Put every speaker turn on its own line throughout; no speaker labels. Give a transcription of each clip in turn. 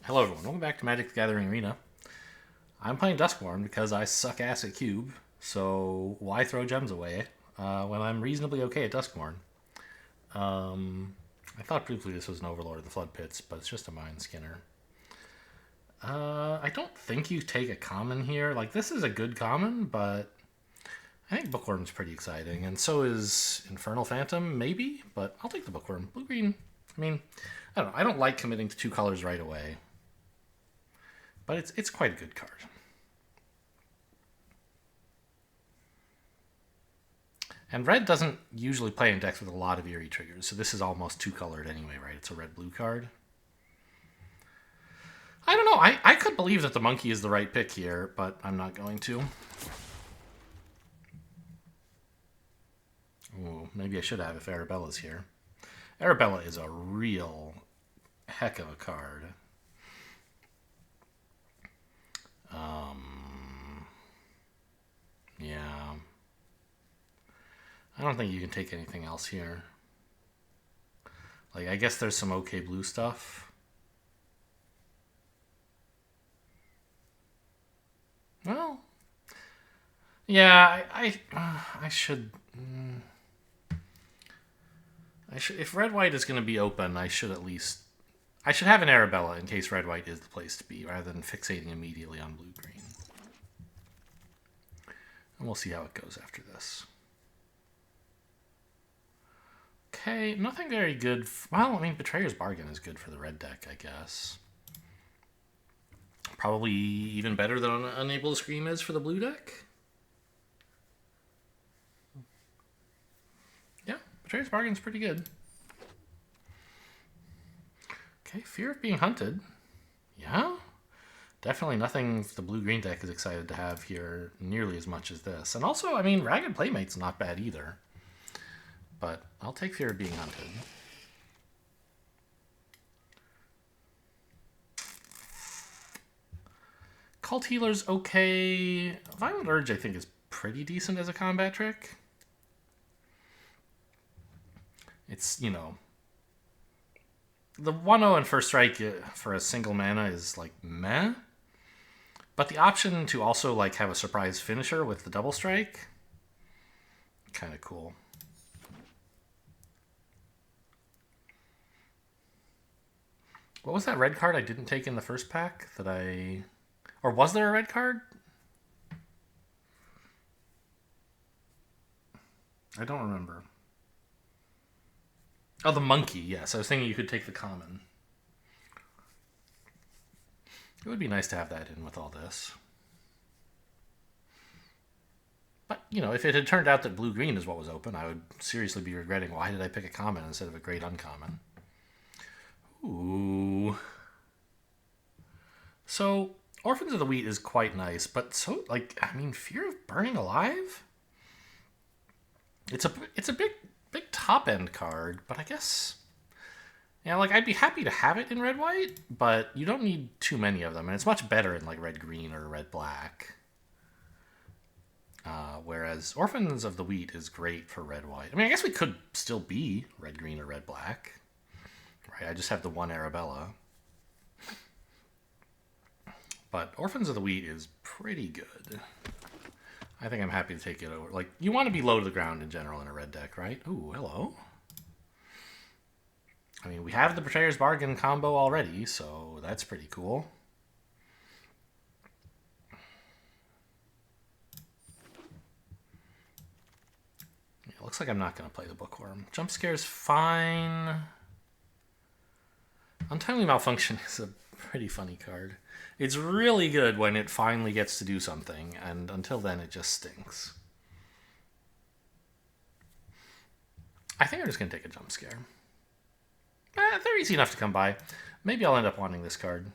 Hello everyone, welcome back to Magic the Gathering Arena. I'm playing Duskborn because I suck ass at Cube, so why throw gems away when I'm reasonably okay at Duskborn? I thought briefly this was an Overlord of the Flood Pits, but it's just a Mind Skinner. I don't think you take a common here. Like, this is a good common, but I think Bookworm's pretty exciting, and so is Infernal Phantom, maybe, but I'll take the Bookworm. Blue-green, I mean, I don't know. I don't like committing to two colors right away. But it's quite a good card. And red doesn't usually play in decks with a lot of Eerie triggers, so this is almost two-colored anyway, right? It's a red-blue card. I don't know. I could believe that the monkey is the right pick here, but I'm not going to. Ooh, maybe I should have if Arabella's here. Arabella is a real heck of a card. Yeah. I don't think you can take anything else here. Like, I guess there's some okay blue stuff. Well, yeah, I should. If red-white is going to be open, I should have an Arabella in case red-white is the place to be, rather than fixating immediately on blue-green. And we'll see how it goes after this. Okay, nothing very good. Well, I mean, Betrayer's Bargain is good for the red deck, I guess. Probably even better than Unable to Scream is for the blue deck. Yeah, Betrayer's Bargain is pretty good. Okay, Fear of Being Hunted. Yeah. Definitely nothing the blue-green deck is excited to have here nearly as much as this. And also, I mean, Ragged Playmate's not bad either. But I'll take Fear of Being Hunted. Cult Healer's okay. Violent Urge, I think, is pretty decent as a combat trick. It's, you know... The 1-0 and First Strike for a single mana is, like, meh. But the option to also, like, have a surprise finisher with the double strike, kind of cool. What was that red card I didn't take in the first pack that I... Or was there a red card? I don't remember. Oh, the monkey, yes. I was thinking you could take the common. It would be nice to have that in with all this. But, you know, if it had turned out that blue-green is what was open, I would seriously be regretting why did I pick a common instead of a great uncommon. Ooh. So, Orphans of the Wheat is quite nice, but so, like, I mean, Fear of Burning Alive? It's a big top-end card, but I guess... Yeah, like, I'd be happy to have it in red-white, but you don't need too many of them, and it's much better in, like, red-green or red-black. Whereas Orphans of the Wheat is great for red-white. I mean, I guess we could still be red-green or red-black. Right, I just have the one Arabella. But Orphans of the Wheat is pretty good. I think I'm happy to take it over. Like, you want to be low to the ground in general in a red deck, right? Ooh, hello. I mean, we have the Betrayer's Bargain combo already, so that's pretty cool. Yeah, looks like I'm not going to play the Bookworm. Jump Scare's fine. Untimely Malfunction is a pretty funny card. It's really good when it finally gets to do something, and until then it just stinks. I think I'm just going to take a Jump Scare. They're easy enough to come by. Maybe I'll end up wanting this card.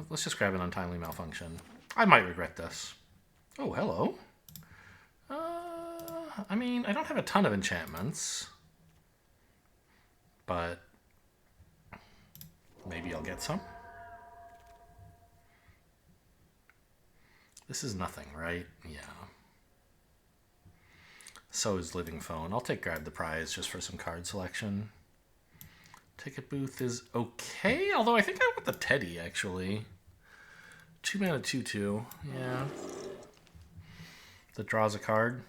Let's just grab an Untimely Malfunction. I might regret this. Oh, hello. I mean, I don't have a ton of enchantments. But maybe I'll get some. This is nothing, right? Yeah. So is Living Phone. I'll take Grab the Prize just for some card selection. Ticket booth is okay, although I think I want the Teddy, actually. 2 mana 2/2, yeah. That draws a card.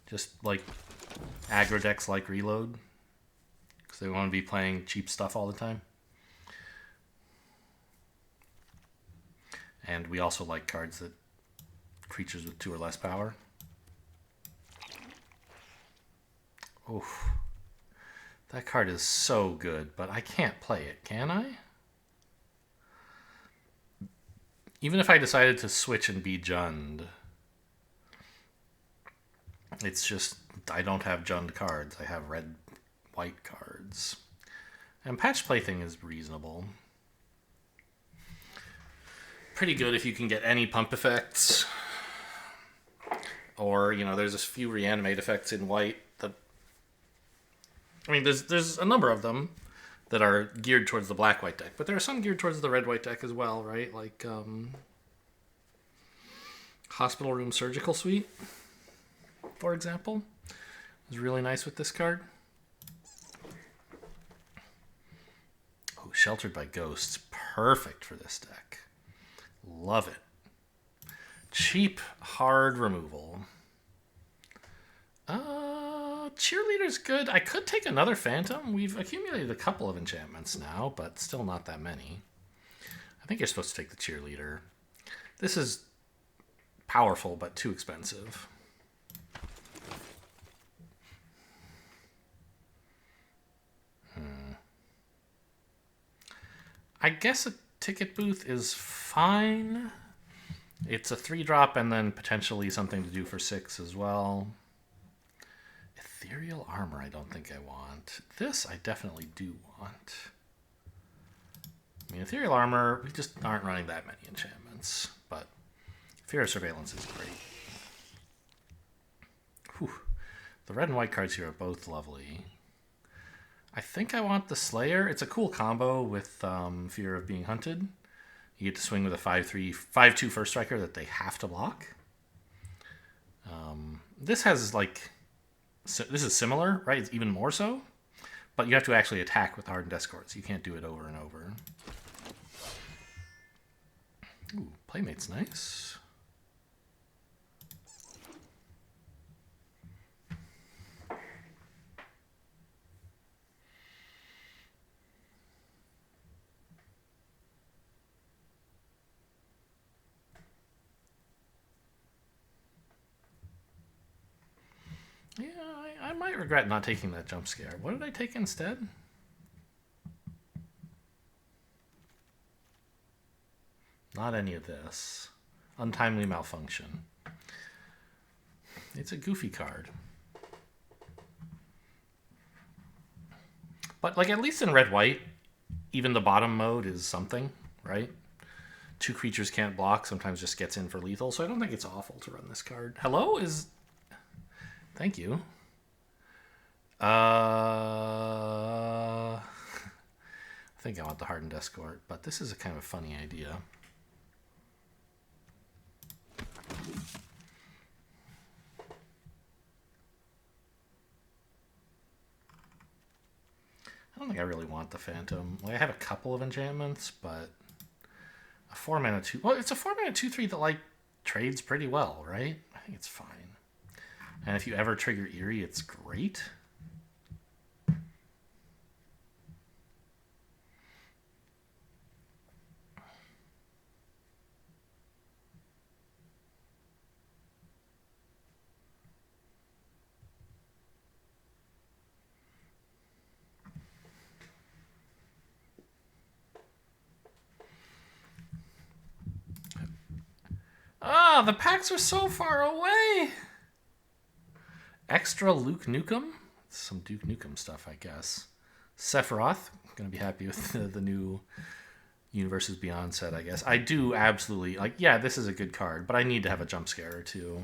Just like aggro decks like Reload. Because they want to be playing cheap stuff all the time. And we also like cards that creatures with 2 or less power. Oof. That card is so good, but I can't play it, can I? Even if I decided to switch and be Jund, it's just I don't have Jund cards. I have red-white cards. And Patch Plaything is reasonable. Pretty good if you can get any pump effects. Or, you know, there's a few reanimate effects in white that... I mean, there's a number of them that are geared towards the black-white deck, but there are some geared towards the red-white deck as well, right? Like, Hospital Room Surgical Suite, for example, is really nice with this card. Oh, Sheltered by Ghosts, perfect for this deck. Love it. Cheap, hard removal. Cheerleader's good. I could take another Phantom. We've accumulated a couple of enchantments now, but still not that many. I think you're supposed to take the Cheerleader. This is powerful, but too expensive. I guess a ticket booth is fine. It's a 3-drop and then potentially something to do for 6 as well. Ethereal Armor I don't think I want. This I definitely do want. I mean, Ethereal Armor, we just aren't running that many enchantments, but Fear of Surveillance is great. Whew. The red and white cards here are both lovely. I think I want the Slayer. It's a cool combo with Fear of Being Hunted. You get to swing with a 5/3, 5/2 first striker that they have to block. This has like... this is similar, right? It's even more so. But you have to actually attack with Hardened Escorts. You can't do it over and over. Ooh, Playmate's nice. Yeah, I might regret not taking that jump scare. What did I take instead? Not any of this. Untimely Malfunction. It's a goofy card. But, like, at least in red-white, even the bottom mode is something, right? 2 creatures can't block, sometimes just gets in for lethal, so I don't think it's awful to run this card. Hello is... Thank you. I think I want the Hardened Escort, but this is a kind of funny idea. I don't think I really want the Phantom. Like, I have a couple of enchantments, but a 4-mana 2... Well, it's a 4-mana 2/3 that, like, trades pretty well, right? I think it's fine. And if you ever trigger Eerie, it's great. Ah, the packs are so far away! Extra Luke Nukem? Some Duke Nukem stuff, I guess. Sephiroth. Gonna be happy with the new Universes Beyond set, I guess. I do absolutely... Like, yeah, this is a good card, but I need to have a jump scare or two.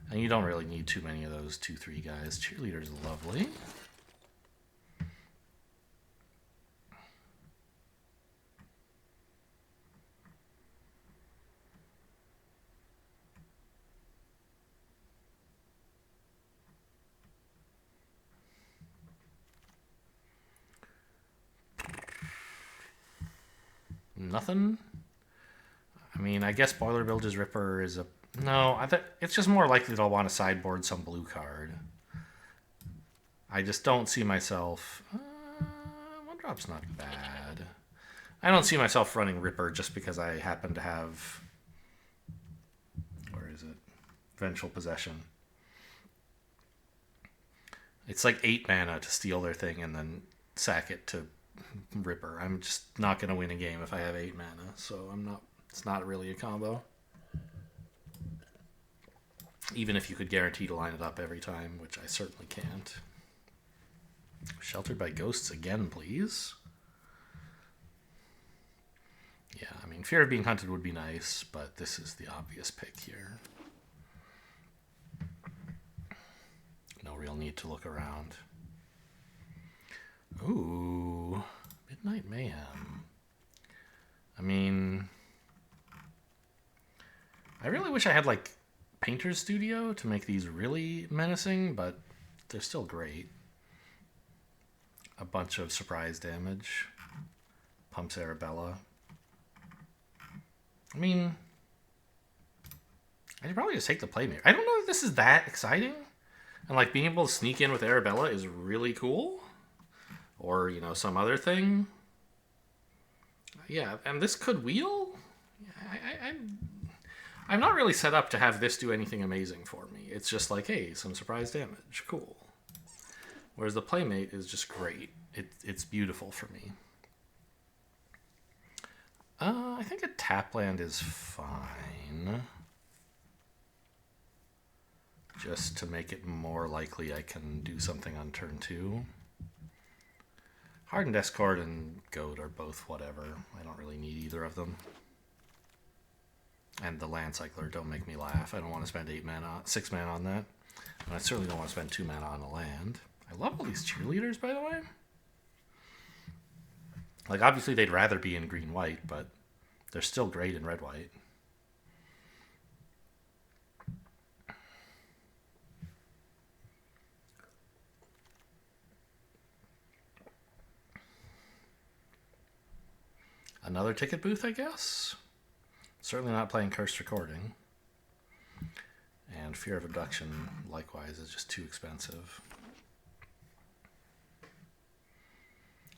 And you don't really need too many of those 2/3 guys. Cheerleader's lovely. Nothing? I mean, I guess Boiler Bilge's Ripper is a... No, it's just more likely that I'll want to sideboard some blue card. I just don't see myself... one drop's not bad. I don't see myself running Ripper just because I happen to have... Where is it? Vengeful Possession. It's like 8 mana to steal their thing and then sack it to Ripper. I'm just not going to win a game if I have 8 mana, so I'm not... It's not really a combo. Even if you could guarantee to line it up every time, which I certainly can't. Sheltered by Ghosts again, please. Yeah, I mean, Fear of Being Hunted would be nice, but this is the obvious pick here. No real need to look around. Ooh, Midnight Mayhem. I mean, I really wish I had, like, Painter's Studio to make these really menacing, but they're still great. A bunch of surprise damage. Pumps Arabella. I mean, I should probably just take the Playmate. I don't know if this is that exciting. And, like, being able to sneak in with Arabella is really cool. Or, you know, some other thing. Yeah, and this could wheel? I'm not really set up to have this do anything amazing for me. It's just like, hey, some surprise damage. Cool. Whereas the Playmate is just great. It's beautiful for me. I think a tap land is fine. Just to make it more likely I can do something on turn 2. Hardened Escort and Goat are both whatever. I don't really need either of them. And the Land Cycler, don't make me laugh. I don't want to spend 6 mana on that. And I certainly don't want to spend 2 mana on a land. I love all these cheerleaders, by the way. Like, obviously they'd rather be in green-white, but they're still great in red-white. Another ticket booth, I guess? Certainly not playing Cursed Recording. And Fear of Abduction, likewise, is just too expensive.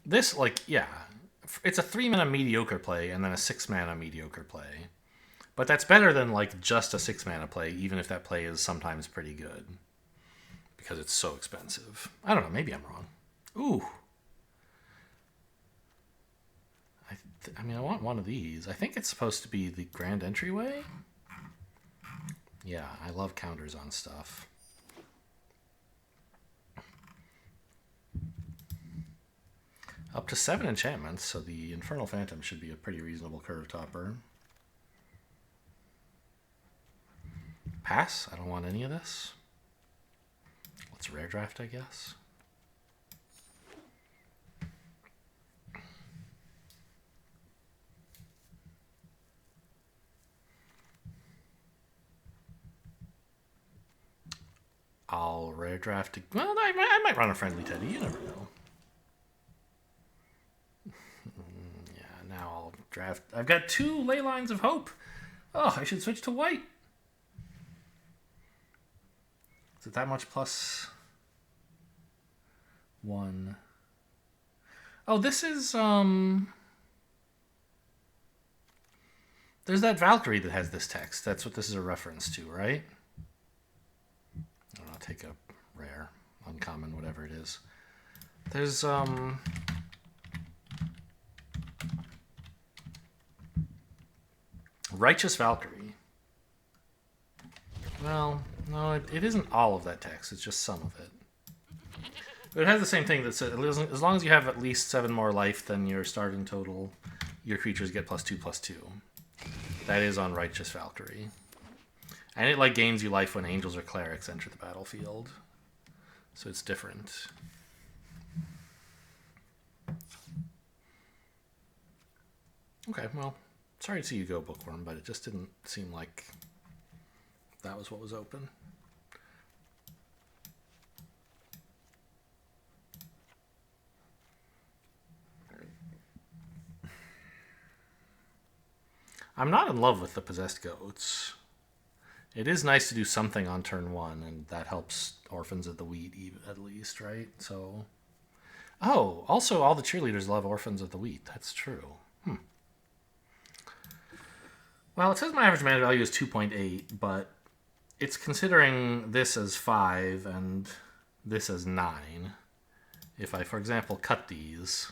This, like, yeah, it's a 3-mana mediocre play and then a 6-mana mediocre play. But that's better than, like, just a 6-mana play, even if that play is sometimes pretty good. Because it's so expensive. I don't know, maybe I'm wrong. Ooh. I mean, I want one of these. I think it's supposed to be the grand entryway. Yeah, I love counters on stuff. Up to 7 enchantments, so the Infernal Phantom should be a pretty reasonable curve topper. Pass? I don't want any of this. Let's rare draft, I guess. I'll rare draft. Well, I might run a Friendly Teddy. You never know. Yeah, now I'll draft. I've got 2 Ley Lines of Hope. Oh, I should switch to white. Is it that much plus 1? Oh, this is there's that Valkyrie that has this text. That's what this is a reference to, right? I'll take a rare, uncommon, whatever it is. There's Righteous Valkyrie. Well, no, it isn't all of that text. It's just some of it. But it has the same thing that says, as long as you have at least 7 more life than your starting total, your creatures get +2/+2. That is on Righteous Valkyrie. And it, like, gains you life when angels or clerics enter the battlefield. So it's different. Okay, well, sorry to see you go, Bookworm, but it just didn't seem like that was what was open. I'm not in love with the possessed goats. It is nice to do something on turn 1, and that helps Orphans of the Wheat at least, right? So, oh, also all the cheerleaders love Orphans of the Wheat. That's true. Well, it says my average mana value is 2.8, but it's considering this as 5 and this as 9. If I, for example, cut these,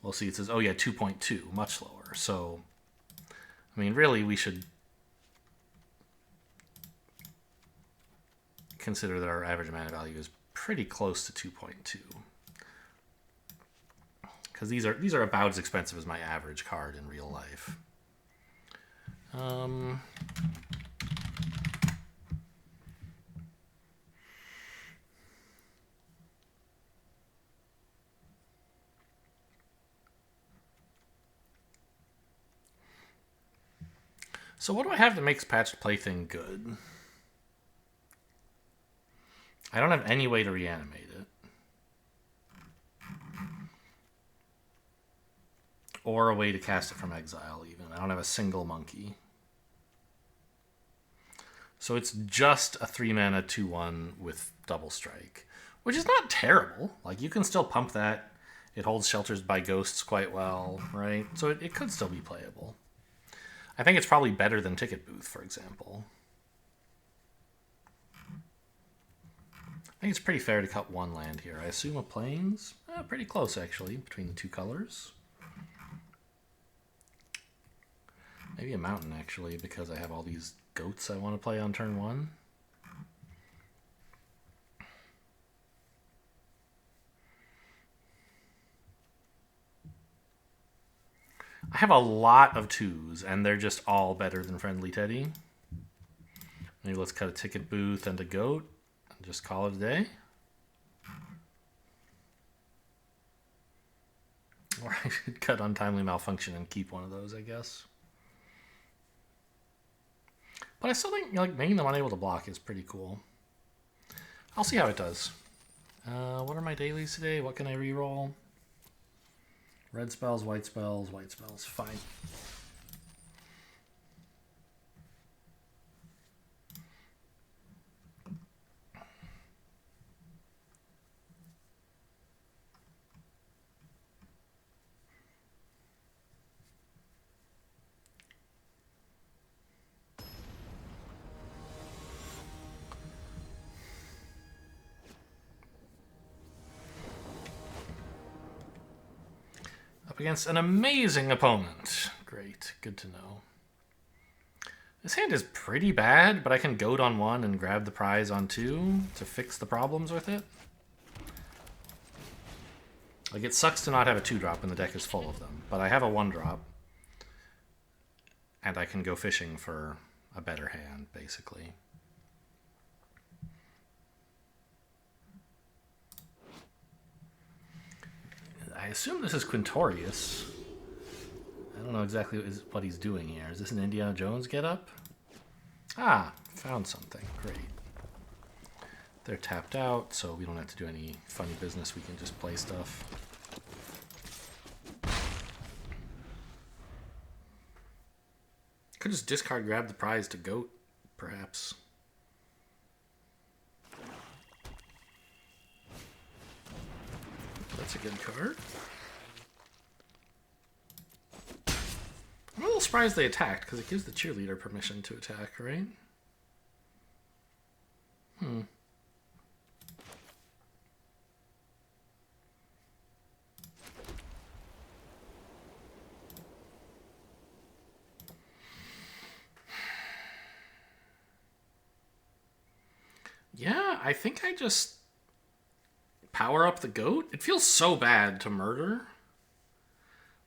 we'll see it says, oh yeah, 2.2, much lower. So, I mean, really, we should consider that our average mana value is pretty close to 2.2. Because these are about as expensive as my average card in real life. So what do I have that makes Patched Plaything good? I don't have any way to reanimate it. Or a way to cast it from exile, even. I don't have a single monkey. So it's just a 3-mana 2/1 with double strike, which is not terrible. Like, you can still pump that. It holds Shelters by Ghosts quite well, right? So it could still be playable. I think it's probably better than Ticket Booth, for example. I think it's pretty fair to cut 1 land here. I assume a Plains? Pretty close, actually, between the 2 colors. Maybe a Mountain, actually, because I have all these goats I want to play on turn 1. I have a lot of 2s, and they're just all better than Friendly Teddy. Maybe let's cut a Ticket Booth and a goat, and just call it a day. Or I should cut Untimely Malfunction and keep one of those, I guess. But I still think making them unable to block is pretty cool. I'll see how it does. What are my dailies today? What can I reroll? Red spells, white spells, white spells. Fine. Up against an amazing opponent. Great, good to know. This hand is pretty bad, but I can goad on 1 and grab the prize on 2 to fix the problems with it. Like, it sucks to not have a 2-drop when the deck is full of them, but I have a 1-drop. And I can go fishing for a better hand, basically. I assume this is Quintorius. I don't know exactly what he's doing here. Is this an Indiana Jones getup? Ah, found something. Great. They're tapped out, so we don't have to do any funny business. We can just play stuff. Could just discard, grab the prize to goat, perhaps. That's a good card. I'm a little surprised they attacked, because it gives the cheerleader permission to attack, right? Yeah, I think I just power up the goat. It feels so bad to murder,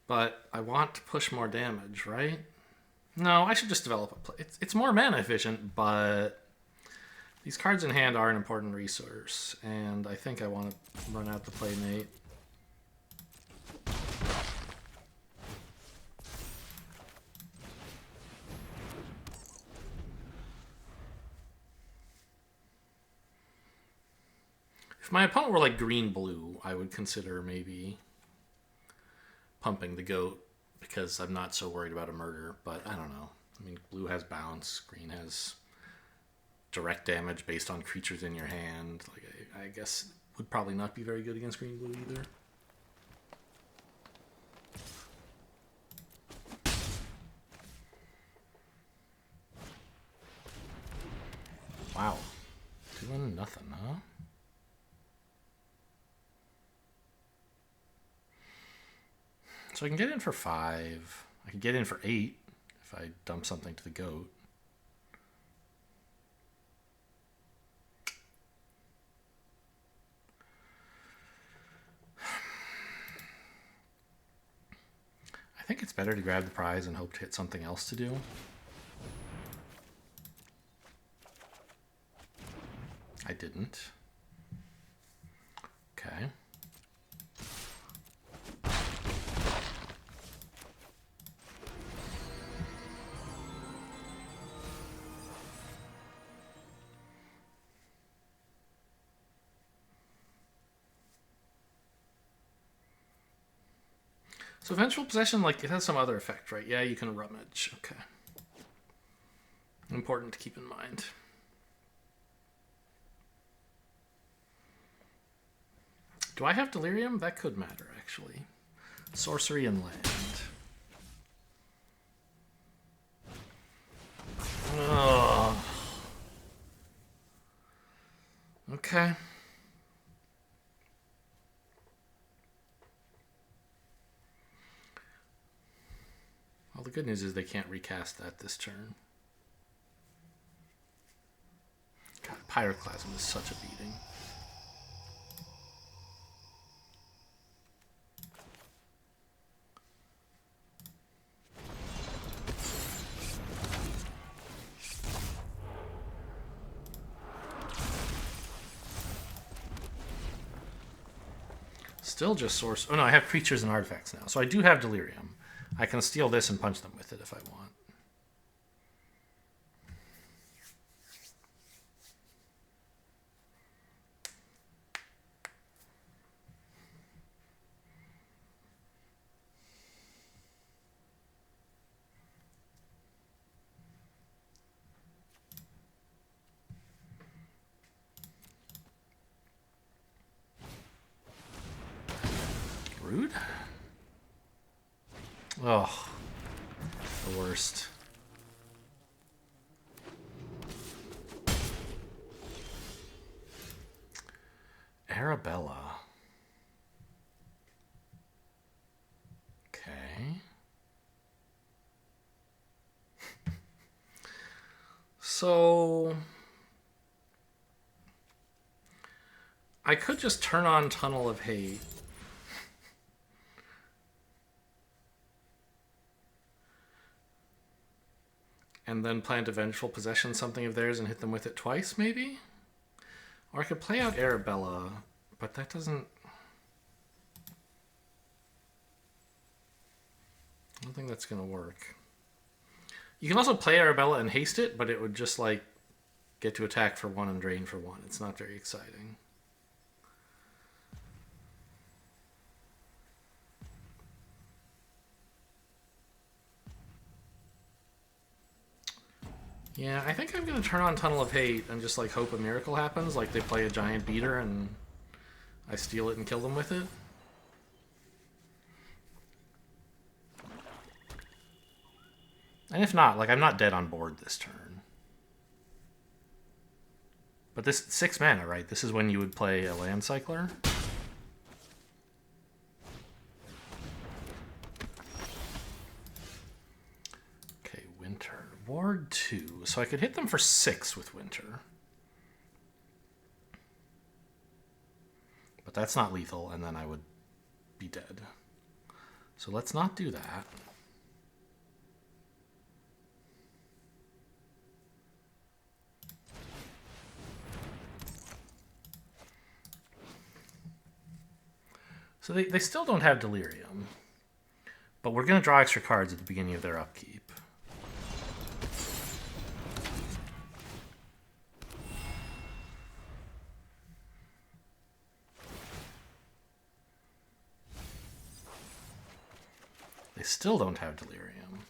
but I want to push more damage, right? No, I should just develop a play. It's more mana efficient, but these cards in hand are an important resource, and I think I want to run out the Playmate. If my opponent were like green-blue, I would consider maybe pumping the goat. because I'm not so worried about a murder, but I don't know. I mean, blue has bounce, green has direct damage based on creatures in your hand. Like, I guess it would probably not be very good against green blue either. Wow. Doing nothing, huh? So I can get in for 5. I can get in for 8 if I dump something to the goat. I think it's better to grab the prize and hope to hit something else to do. I didn't. Okay. So Vengeful Possession, like, it has some other effect, right? Yeah, you can rummage. Okay. Important to keep in mind. Do I have Delirium? That could matter, actually. Sorcery and land. Ugh. Okay. Well, the good news is they can't recast that this turn. God, Pyroclasm is such a beating. Still just source. Oh no, I have creatures and artifacts now. So I do have Delirium. I can steal this and punch them with it if I want. Rude? Oh, the worst. Arabella. Okay. So I could just turn on Tunnel of Hate. And then plan to Vengeful Possession something of theirs and hit them with it twice, maybe? Or I could play out Arabella, but that doesn't... I don't think that's going to work. You can also play Arabella and haste it, but it would just, like, get to attack for 1 and drain for 1. It's not very exciting. Yeah, I think I'm going to turn on Tunnel of Hate and just, like, hope a miracle happens. Like, they play a giant beater and I steal it and kill them with it. And if not, like, I'm not dead on board this turn. But this 6 mana, right? This is when you would play a Land Cycler. Okay, Winter. Ward 2. So I could hit them for 6 with Winter. But that's not lethal, and then I would be dead. So let's not do that. So they still don't have Delirium. But we're going to draw extra cards at the beginning of their upkeep. They still don't have Delirium.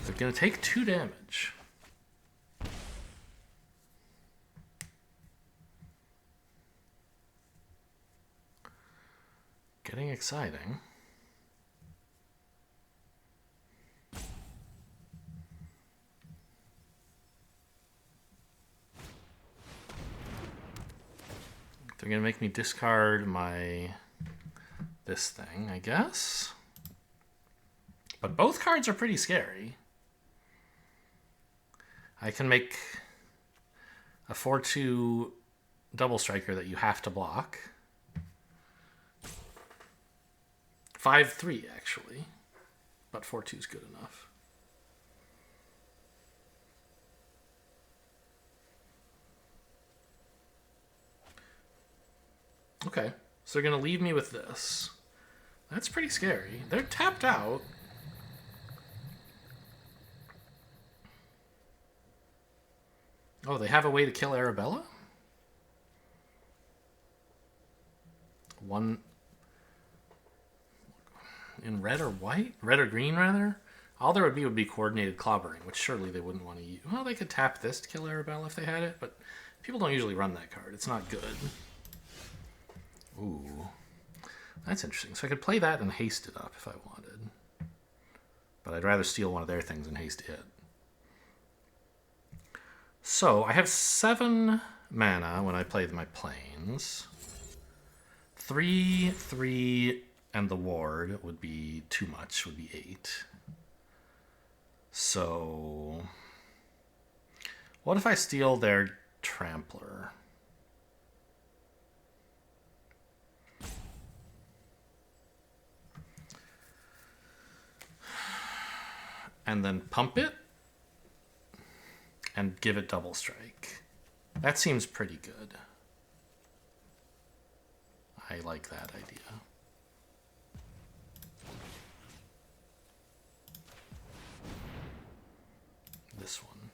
They're going to take 2 damage. Getting exciting. They're going to make me discard this thing, I guess. But both cards are pretty scary. I can make a 4/2 double striker that you have to block. 5/3 actually, but 4/2 is good enough. Okay, so they're gonna leave me with this. That's pretty scary. They're tapped out. Oh, they have a way to kill Arabella? One in red or white? Red or green, rather? All there would be coordinated clobbering, which surely they wouldn't want to use. Well, they could tap this to kill Arabella if they had it, but people don't usually run that card. It's not good. Ooh. That's interesting. So I could play that and haste it up if I wanted. But I'd rather steal one of their things and haste it. So I have 7 mana when I play my planes. 3, 3, and the ward would be too much, would be 8. So what if I steal their Trampler? And then pump it and give it double strike. That seems pretty good. I like that idea. This one.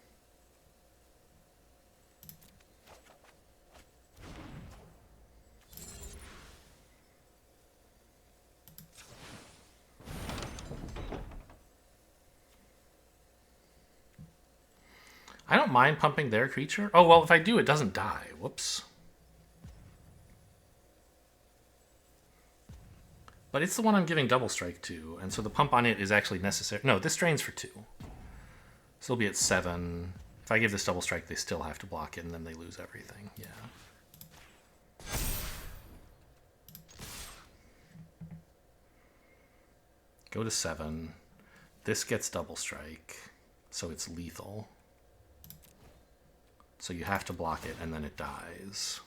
I don't mind pumping their creature. Oh, well, if I do, it doesn't die. Whoops. But it's the one I'm giving double strike to, and so the pump on it is actually necessary. No, this drains for 2. So it'll be at 7. If I give this double strike, they still have to block it, and then they lose everything. Yeah. Go to 7. This gets double strike, so it's lethal. So you have to block it, and then it dies.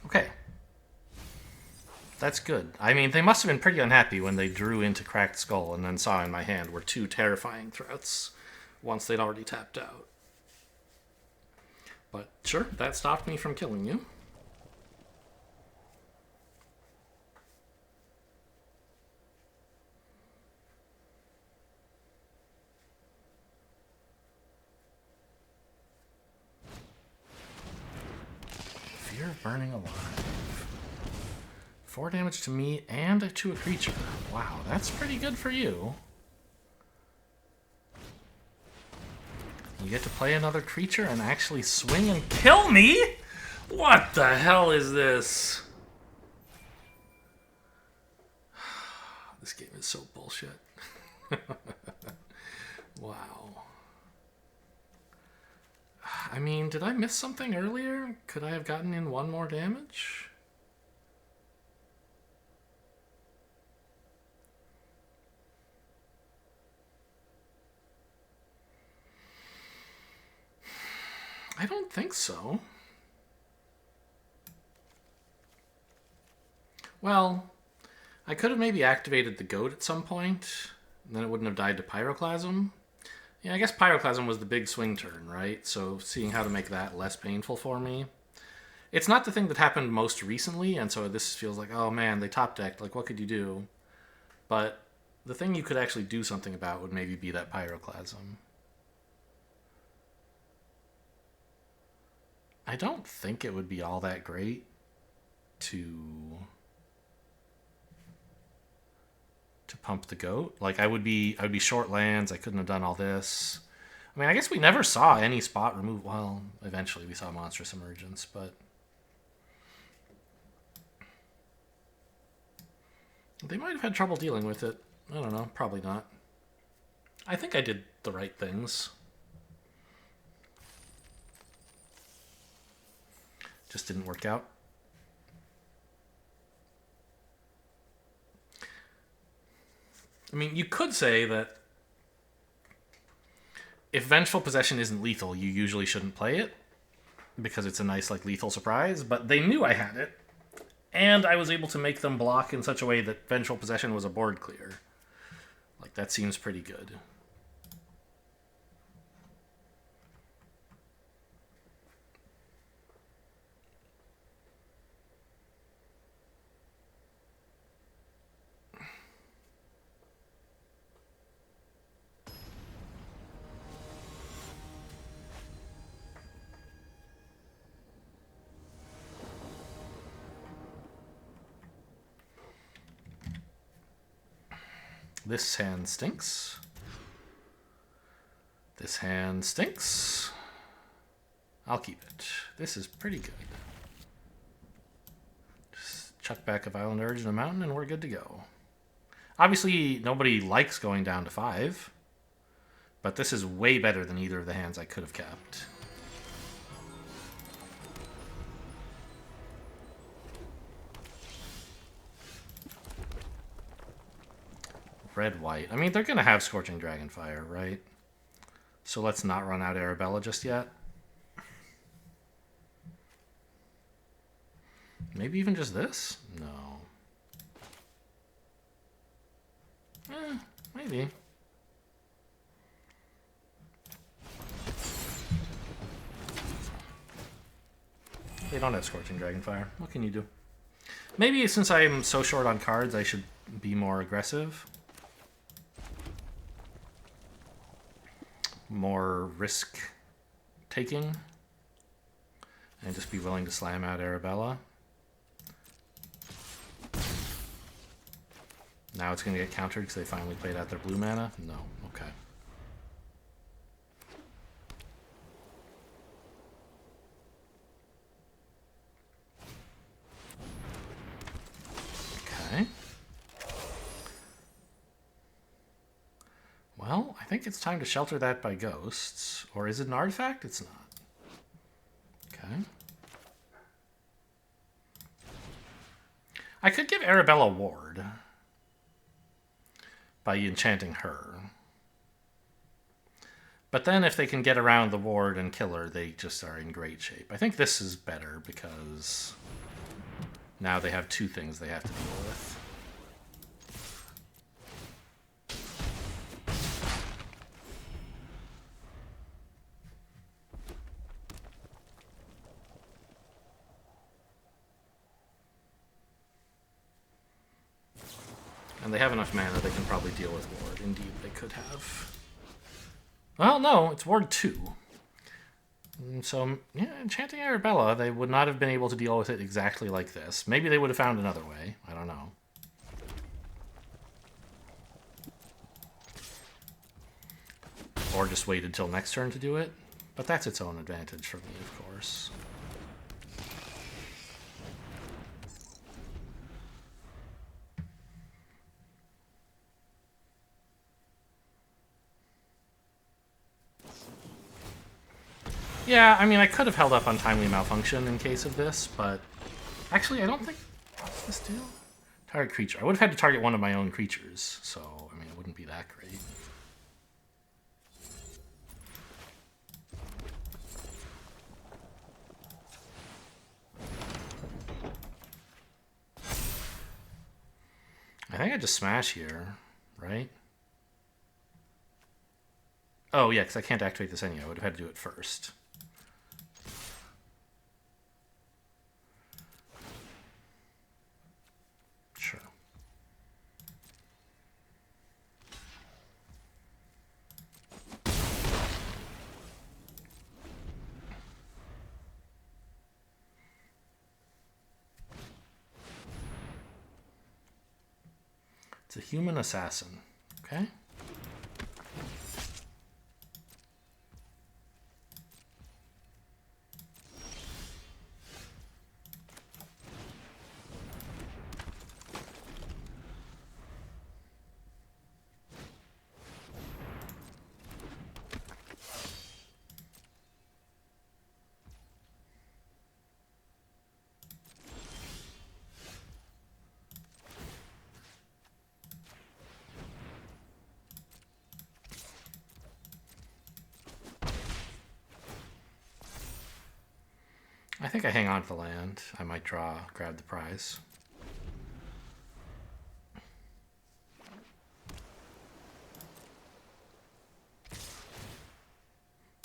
Okay. That's good. I mean, they must have been pretty unhappy when they drew into Cracked Skull and then saw in my hand were 2 terrifying threats once they'd already tapped out. But sure, that stopped me from killing you. Fear of burning alive. 4 damage to me and to a creature. Wow, that's pretty good for you. You get to play another creature and actually swing and kill me? What the hell is this? This game is so bullshit. Wow. I mean, did I miss something earlier? Could I have gotten in 1 more damage? I don't think so. Well, I could have maybe activated the goat at some point, and then it wouldn't have died to Pyroclasm. Yeah, I guess Pyroclasm was the big swing turn, right? So seeing how to make that less painful for me. It's not the thing that happened most recently, and so this feels like, oh man, they top decked. Like, what could you do? But the thing you could actually do something about would maybe be that Pyroclasm. I don't think it would be all that great to pump the goat. Like, I would be short lands. I couldn't have done all this. I mean, I guess we never saw any spot remove. Well, eventually we saw Monstrous Emergence, but they might have had trouble dealing with it. I don't know. Probably not. I think I did the right things. Just didn't work out. I mean, you could say that if Vengeful Possession isn't lethal, you usually shouldn't play it because it's a nice, like, lethal surprise, but they knew I had it, and I was able to make them block in such a way that Vengeful Possession was a board clear. Like, that seems pretty good. This hand stinks. This hand stinks. I'll keep it. This is pretty good. Just chuck back a Violent Urge in a mountain and we're good to go. Obviously, nobody likes going down to 5. But this is way better than either of the hands I could have kept. Red-white. I mean, they're going to have Scorching Dragonfire, right? So let's not run out Arabella just yet. Maybe even just this? No. Maybe. They don't have Scorching Dragonfire. What can you do? Maybe since I'm so short on cards, I should be more aggressive. More risk taking. And just be willing to slam out Arabella. Now it's going to get countered because they finally played out their blue mana? No. Okay. Okay. Well, I think it's time to shelter that by ghosts. Or is it an artifact? It's not. Okay. I could give Arabella ward by enchanting her. But then if they can get around the ward and kill her, they just are in great shape. I think this is better because now they have two things they have to deal with. And they have enough mana they can probably deal with ward. Indeed, they could have. Well, no, it's ward 2. So, yeah, enchanting Arabella, they would not have been able to deal with it exactly like this. Maybe they would have found another way. I don't know. Or just waited till next turn to do it. But that's its own advantage for me, of course. Yeah, I mean, I could have held up Untimely Malfunction in case of this, but actually, I don't think... What's this do? Target creature. I would have had to target one of my own creatures, so, I mean, it wouldn't be that great. I think I just smash here, right? Oh, yeah, because I can't activate this anyway. I would have had to do it first. Sure. It's a human assassin. Okay. I think I hang on to the land. I might draw, grab the prize.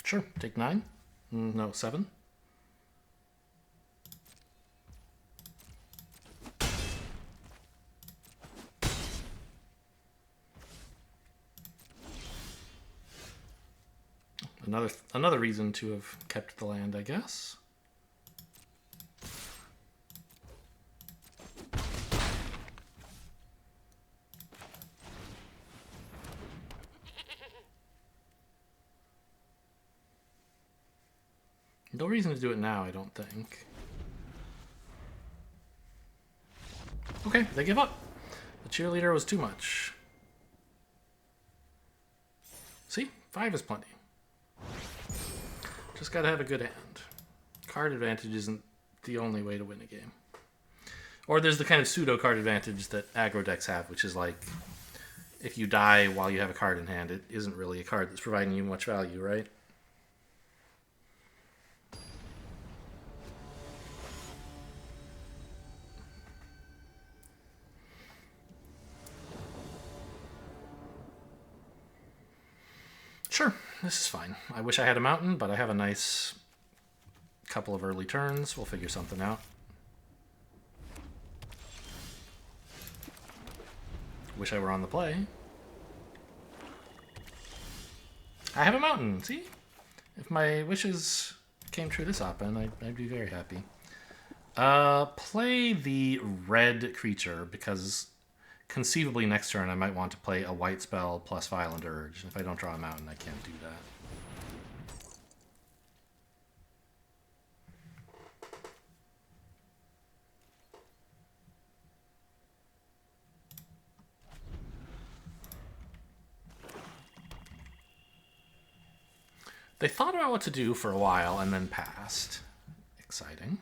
Sure, take 9. No, 7. Another reason to have kept the land, I guess. No reason to do it now, I don't think. Okay, they give up. The cheerleader was too much. See? 5 is plenty. Just gotta have a good hand. Card advantage isn't the only way to win a game. Or there's the kind of pseudo card advantage that aggro decks have, which is like, if you die while you have a card in hand, it isn't really a card that's providing you much value, right? Sure, this is fine. I wish I had a mountain, but I have a nice couple of early turns. We'll figure something out. Wish I were on the play. I have a mountain, see? If my wishes came true this op-end, I'd be very happy. Play the red creature, because conceivably next turn I might want to play a white spell plus Violent Urge. If I don't draw a mountain, I can't do that. They thought about what to do for a while and then passed. Exciting.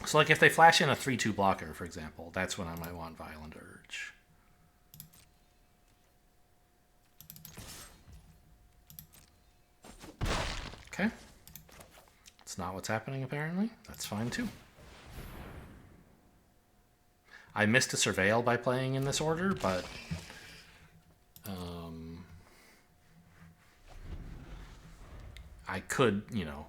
So like if they flash in a 3/2 blocker, for example, that's when I might want Violent Urge. Okay. That's not what's happening, apparently. That's fine, too. I missed a Surveil by playing in this order, but... I could, you know...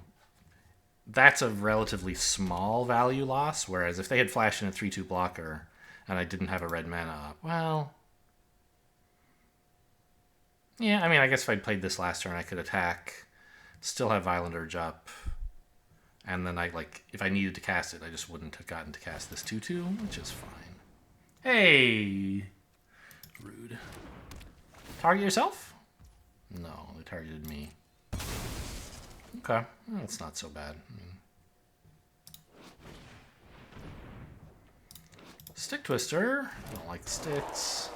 That's a relatively small value loss, whereas if they had flashed in a 3/2 blocker and I didn't have a red mana, well... Yeah, I mean, I guess if I'd played this last turn, I could attack, still have Violent Urge up, and then if I needed to cast it, I just wouldn't have gotten to cast this 2/2, which is fine. Hey! Rude. Target yourself? No, they targeted me. Okay, that's not so bad. Stick Twister. I don't like the sticks.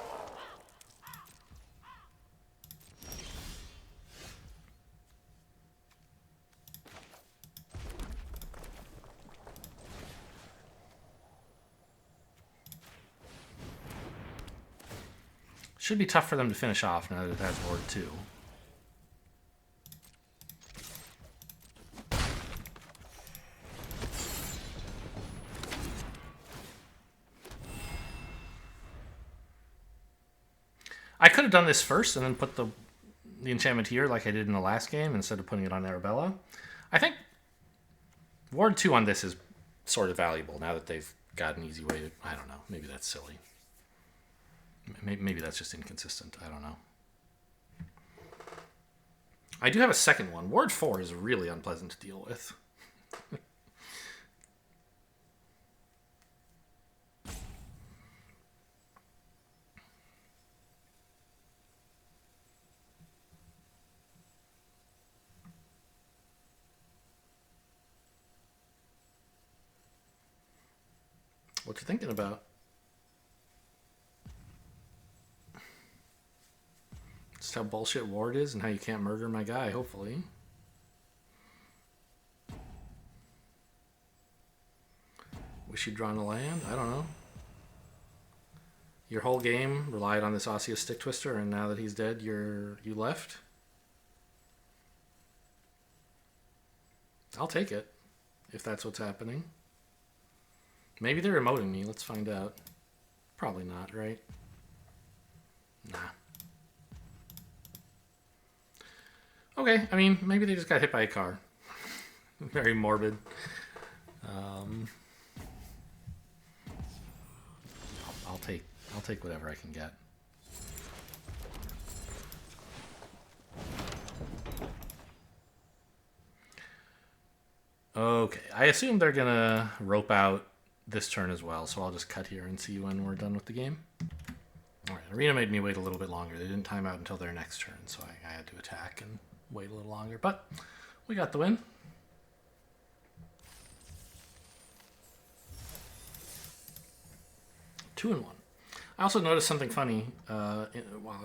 Should be tough for them to finish off now that it has Ward 2. I could have done this first and then put the enchantment here like I did in the last game instead of putting it on Arabella. I think Ward 2 on this is sort of valuable now that they've got an easy way to... I don't know. Maybe that's silly. Maybe that's just inconsistent. I don't know. I do have a second one. Ward 4 is really unpleasant to deal with. What you thinking about? Just how bullshit Ward is and how you can't murder my guy, hopefully. Wish you'd drawn a land? I don't know. Your whole game relied on this Osseous Stick Twister, and now that he's dead, you left? I'll take it, if that's what's happening. Maybe they're emoting me. Let's find out. Probably not, right? Nah. Okay, I mean, maybe they just got hit by a car. Very morbid. I'll take whatever I can get. Okay, I assume they're gonna rope out this turn as well, so I'll just cut here and see when we're done with the game. Alright, Arena made me wait a little bit longer. They didn't time out until their next turn, so I had to attack and wait a little longer, but we got the win. Two and one. I also noticed something funny while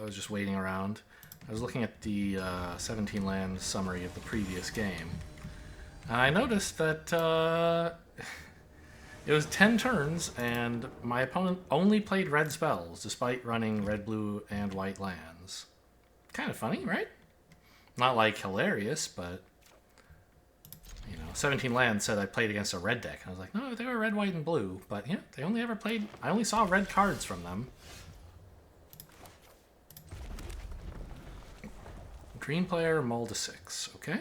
I was just waiting around. I was looking at the 17 land summary of the previous game, and I noticed that it was 10 turns, and my opponent only played red spells, despite running red, blue, and white lands. Kind of funny, right? Not, like, hilarious, but... You know, 17 lands said I played against a red deck. I was like, no, they were red, white, and blue. But, yeah, they only ever played... I only saw red cards from them. Green player, mull to 6. Okay.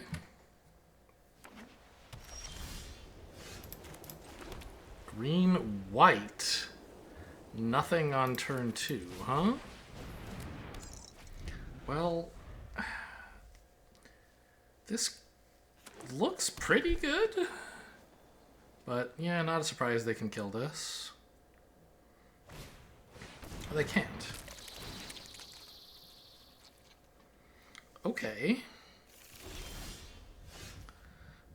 Green, white. Nothing on turn 2, huh? Well, this looks pretty good. But, yeah, not a surprise they can kill this. Or they can't. Okay.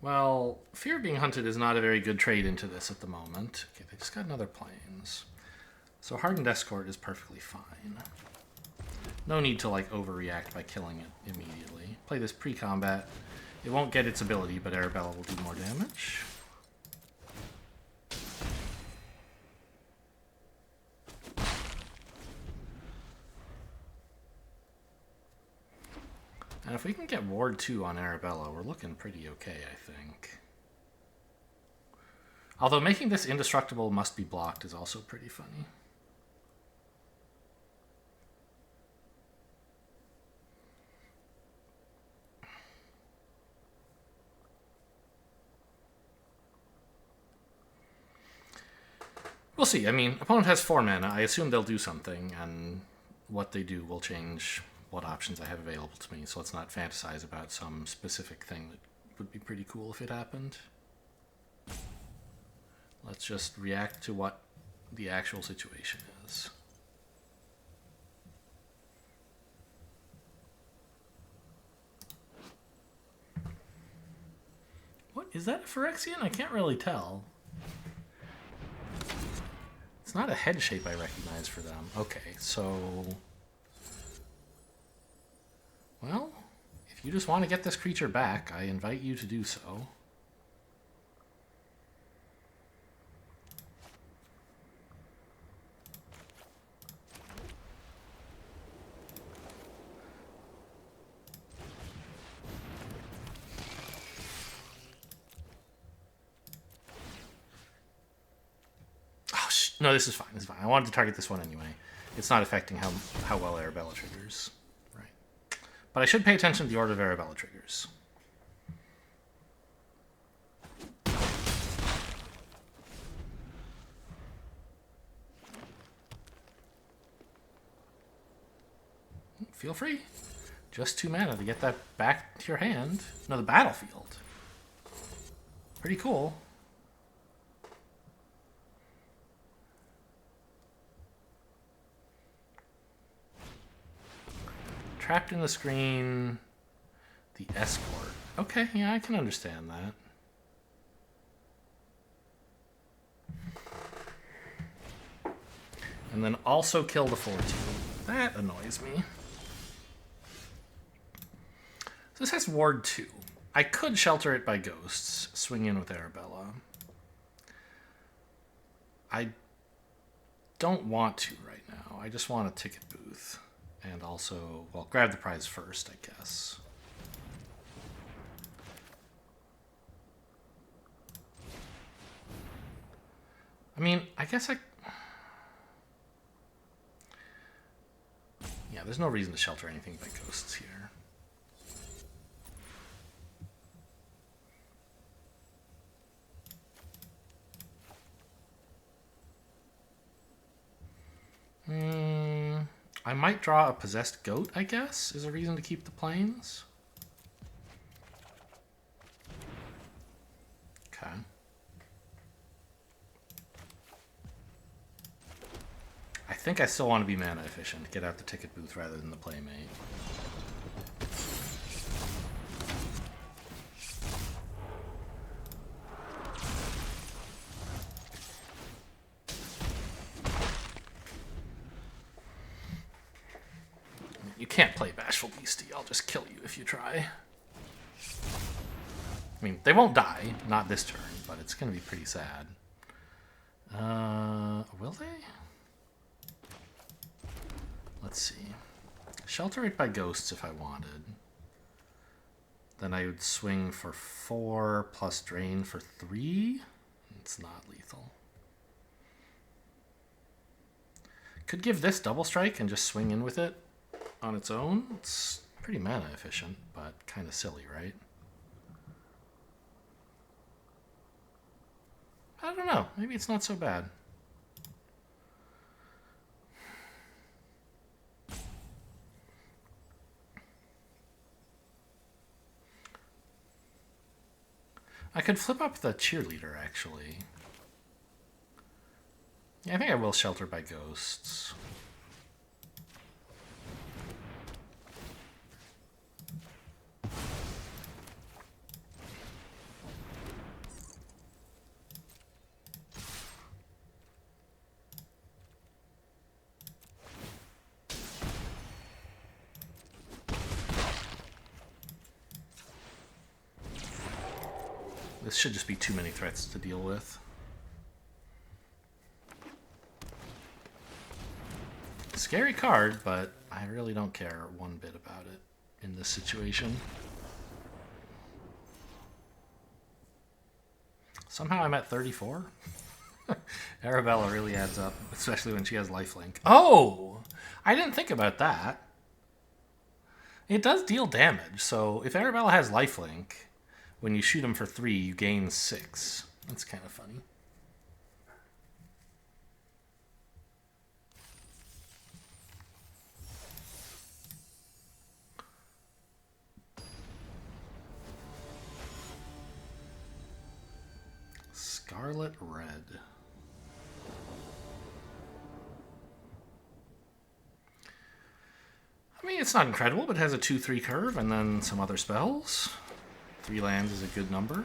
Well, Fear of Being Hunted is not a very good trade into this at the moment. Okay, they just got another plains. So Hardened Escort is perfectly fine. No need to, like, overreact by killing it immediately. Play this pre-combat. It won't get its ability, but Arabella will do more damage. And if we can get Ward 2 on Arabella, we're looking pretty okay, I think. Although making this indestructible must be blocked is also pretty funny. We'll see. I mean, opponent has 4 mana. I assume they'll do something, and what they do will change what options I have available to me. So let's not fantasize about some specific thing that would be pretty cool if it happened. Let's just react to what the actual situation is. What? Is that a Phyrexian? I can't really tell. It's not a head shape I recognize for them. Okay, so... Well, if you just want to get this creature back, I invite you to do so. No, this is fine. This is fine. I wanted to target this one anyway. it's not affecting how well Arabella triggers. Right. But I should pay attention to the order of Arabella triggers. Feel free. Just 2 mana to get that back to your hand. No, the battlefield. Pretty cool. Trapped in the screen. The escort. Okay, yeah, I can understand that. And then also kill the 4/2. That annoys me. So this has Ward 2. I could shelter it by Ghosts, swing in with Arabella. I don't want to right now. I just want a ticket booth. And also, well, grab the prize first, I guess. I mean, I guess I... Yeah, there's no reason to shelter anything by Ghosts here. I might draw a Possessed Goat, I guess, is a reason to keep the planes. Okay. I think I still want to be mana efficient, get out the ticket booth rather than the Playmate. You can't play Bashful Beastie. I'll just kill you if you try. I mean, they won't die. Not this turn, but it's going to be pretty sad. Will they? Let's see. Shelter it by Ghosts if I wanted. Then I would swing for 4 plus Drain for 3. It's not lethal. Could give this Double Strike and just swing in with it on its own. It's pretty mana efficient, but kind of silly, right? I don't know. Maybe it's not so bad. I could flip up the Cheerleader, actually. Yeah, I think I will shelter by Ghosts. This should just be too many threats to deal with. Scary card, but I really don't care one bit about it in this situation. Somehow I'm at 34. Arabella really adds up, especially when she has lifelink. Oh! I didn't think about that. It does deal damage, so if Arabella has lifelink, when you shoot him for 3, you gain 6. That's kind of funny. Scarlet Red. I mean, it's not incredible, but it has a 2/3 curve and then some other spells. 3 lands is a good number.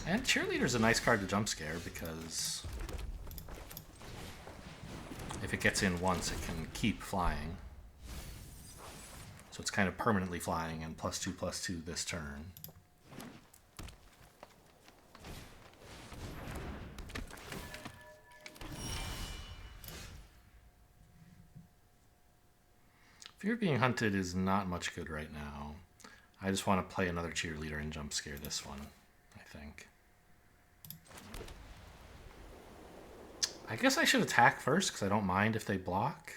And Cheerleader's a nice card to jump scare because if it gets in once, it can keep flying. So it's kind of permanently flying and +2/+2 this turn. Fear of being hunted is not much good right now. I just want to play another cheerleader and jump scare this one, I think. I guess I should attack first because I don't mind if they block.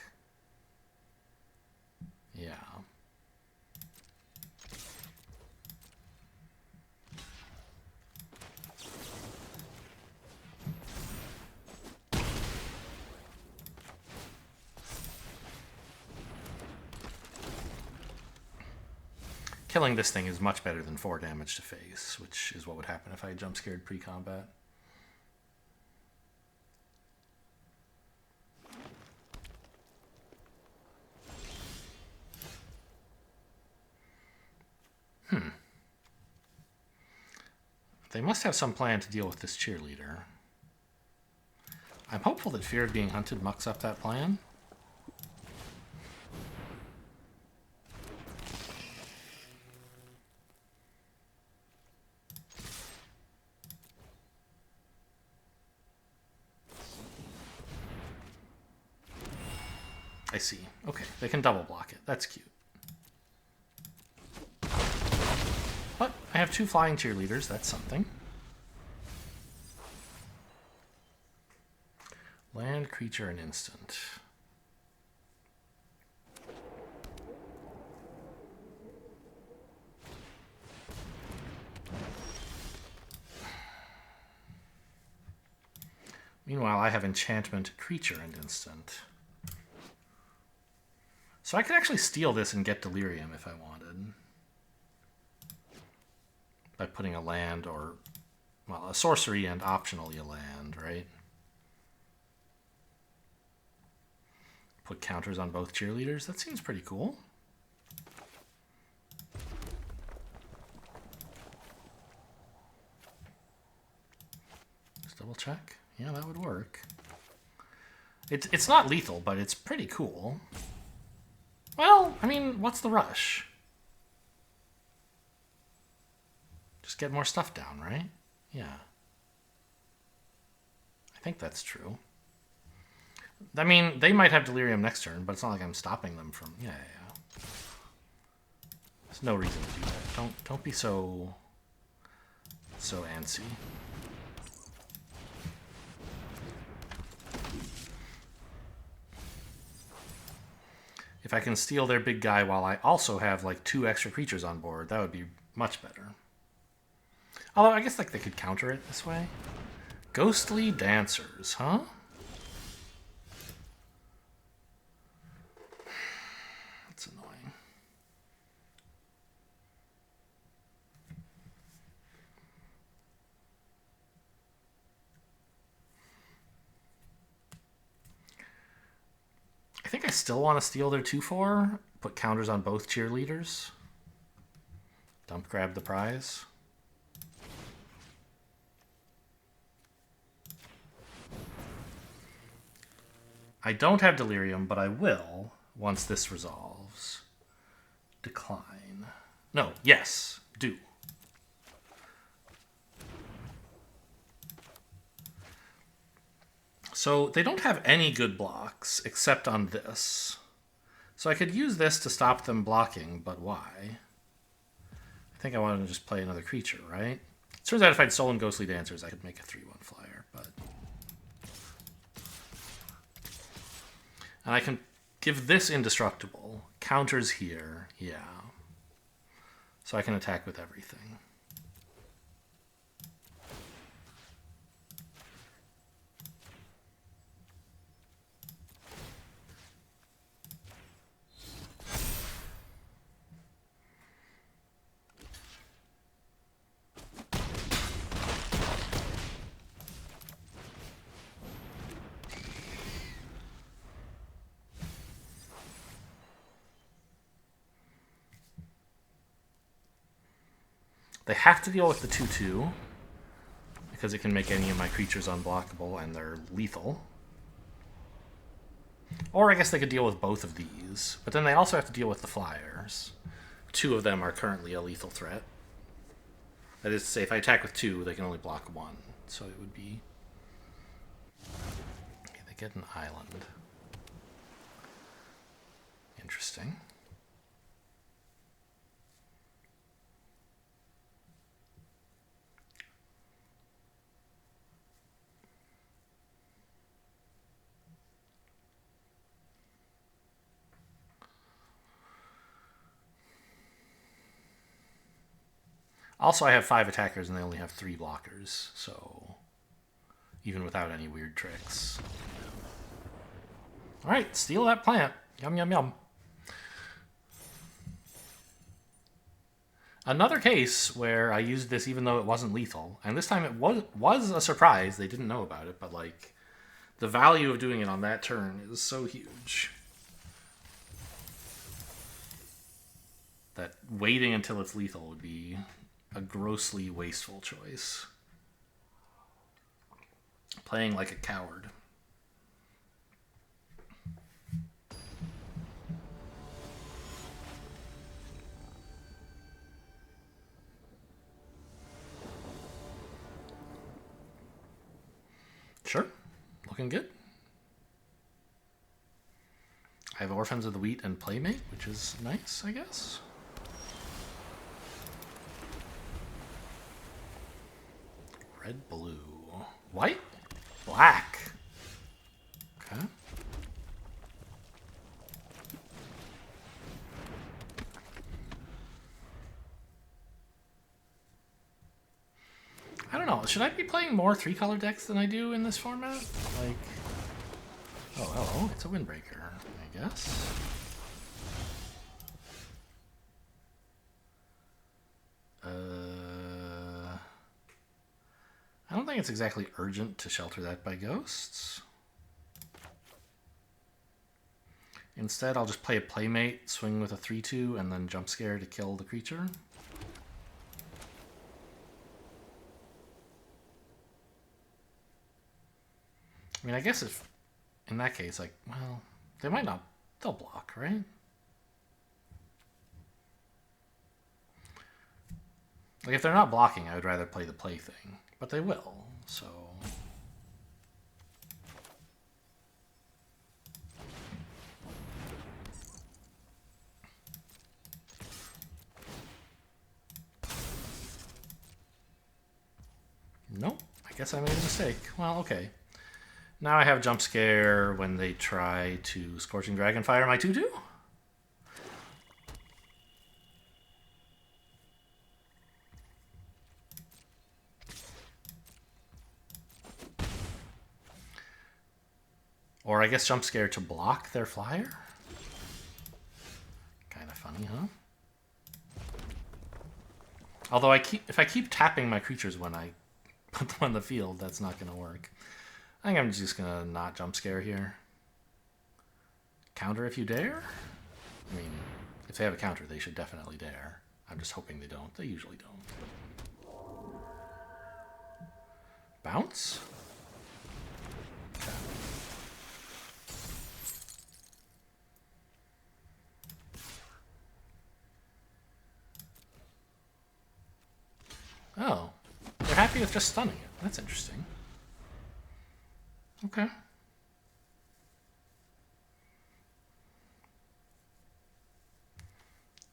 Yeah. Killing this thing is much better than 4 damage to face, which is what would happen if I jump scared pre-combat. They must have some plan to deal with this cheerleader. I'm hopeful that fear of being hunted mucks up that plan. I see. Okay, they can double block it. That's cute. But I have 2 flying cheerleaders. That's something. Land, creature, and instant. Meanwhile, I have enchantment, creature, and instant. So I could actually steal this and get delirium if I wanted. By putting a land or, well, a sorcery and optionally a land, right? Put counters on both cheerleaders. That seems pretty cool. Just double check. Yeah, that would work. It's not lethal, but it's pretty cool. Well, I mean, what's the rush? Just get more stuff down, right? Yeah. I think that's true. I mean, they might have delirium next turn, but it's not like I'm stopping them from... Yeah. There's no reason to do that. Don't be so antsy. If I can steal their big guy while I also have like 2 extra creatures on board, that would be much better. Although I guess like they could counter it this way. Ghostly Dancers, huh? That's annoying. I think I still want to steal their 2/4, put counters on both cheerleaders. Dump grab the prize. I don't have delirium, but I will once this resolves. Decline. No, yes, do. So they don't have any good blocks except on this. So I could use this to stop them blocking, but why? I think I wanted to just play another creature, right? It turns out if I'd stolen Ghostly Dancers, I could make a 3/1 flyer, but... And I can give this indestructible. Counters here, yeah. So I can attack with everything. They have to deal with the 2/2 because it can make any of my creatures unblockable and they're lethal. Or I guess they could deal with both of these, but then they also have to deal with the flyers. 2 of them are currently a lethal threat. That is to say, if I attack with 2, they can only block 1. So it would be... Okay, they get an island. Interesting. Also, I have 5 attackers and they only have 3 blockers, so even without any weird tricks. Alright, steal that plant. Yum, yum, yum. Another case where I used this even though it wasn't lethal, and this time it was a surprise. They didn't know about it, but like the value of doing it on that turn is so huge that waiting until it's lethal would be a grossly wasteful choice. Playing like a coward. Sure. Looking good. I have Orphans of the Wheat and Playmate, which is nice, I guess. Red, blue. White? Black. Okay. I don't know. Should I be playing more 3-color decks than I do in this format? Like, oh, hello. It's a windbreaker, I guess. I don't think it's exactly urgent to shelter that by ghosts. Instead, I'll just play a Playmate, swing with a 3-2, and then jump scare to kill the creature. I mean, I guess if, in that case, like, well, they might not, they'll block, right? Like, if they're not blocking, I would rather play the play thing, but they will, so. Nope, I guess I made a mistake. Well, okay. Now I have jump scare when they try to Scorching Dragonfire my 2-2. Or I guess jump scare to block their flyer. Kind of funny, huh? Although if I keep tapping my creatures when I put them on the field, that's not going to work. I think I'm just going to not jump scare here. Counter if you dare? I mean, if they have a counter, they should definitely dare. I'm just hoping they don't. They usually don't. Bounce? Okay. Oh. They're happy with just stunning it. That's interesting. Okay.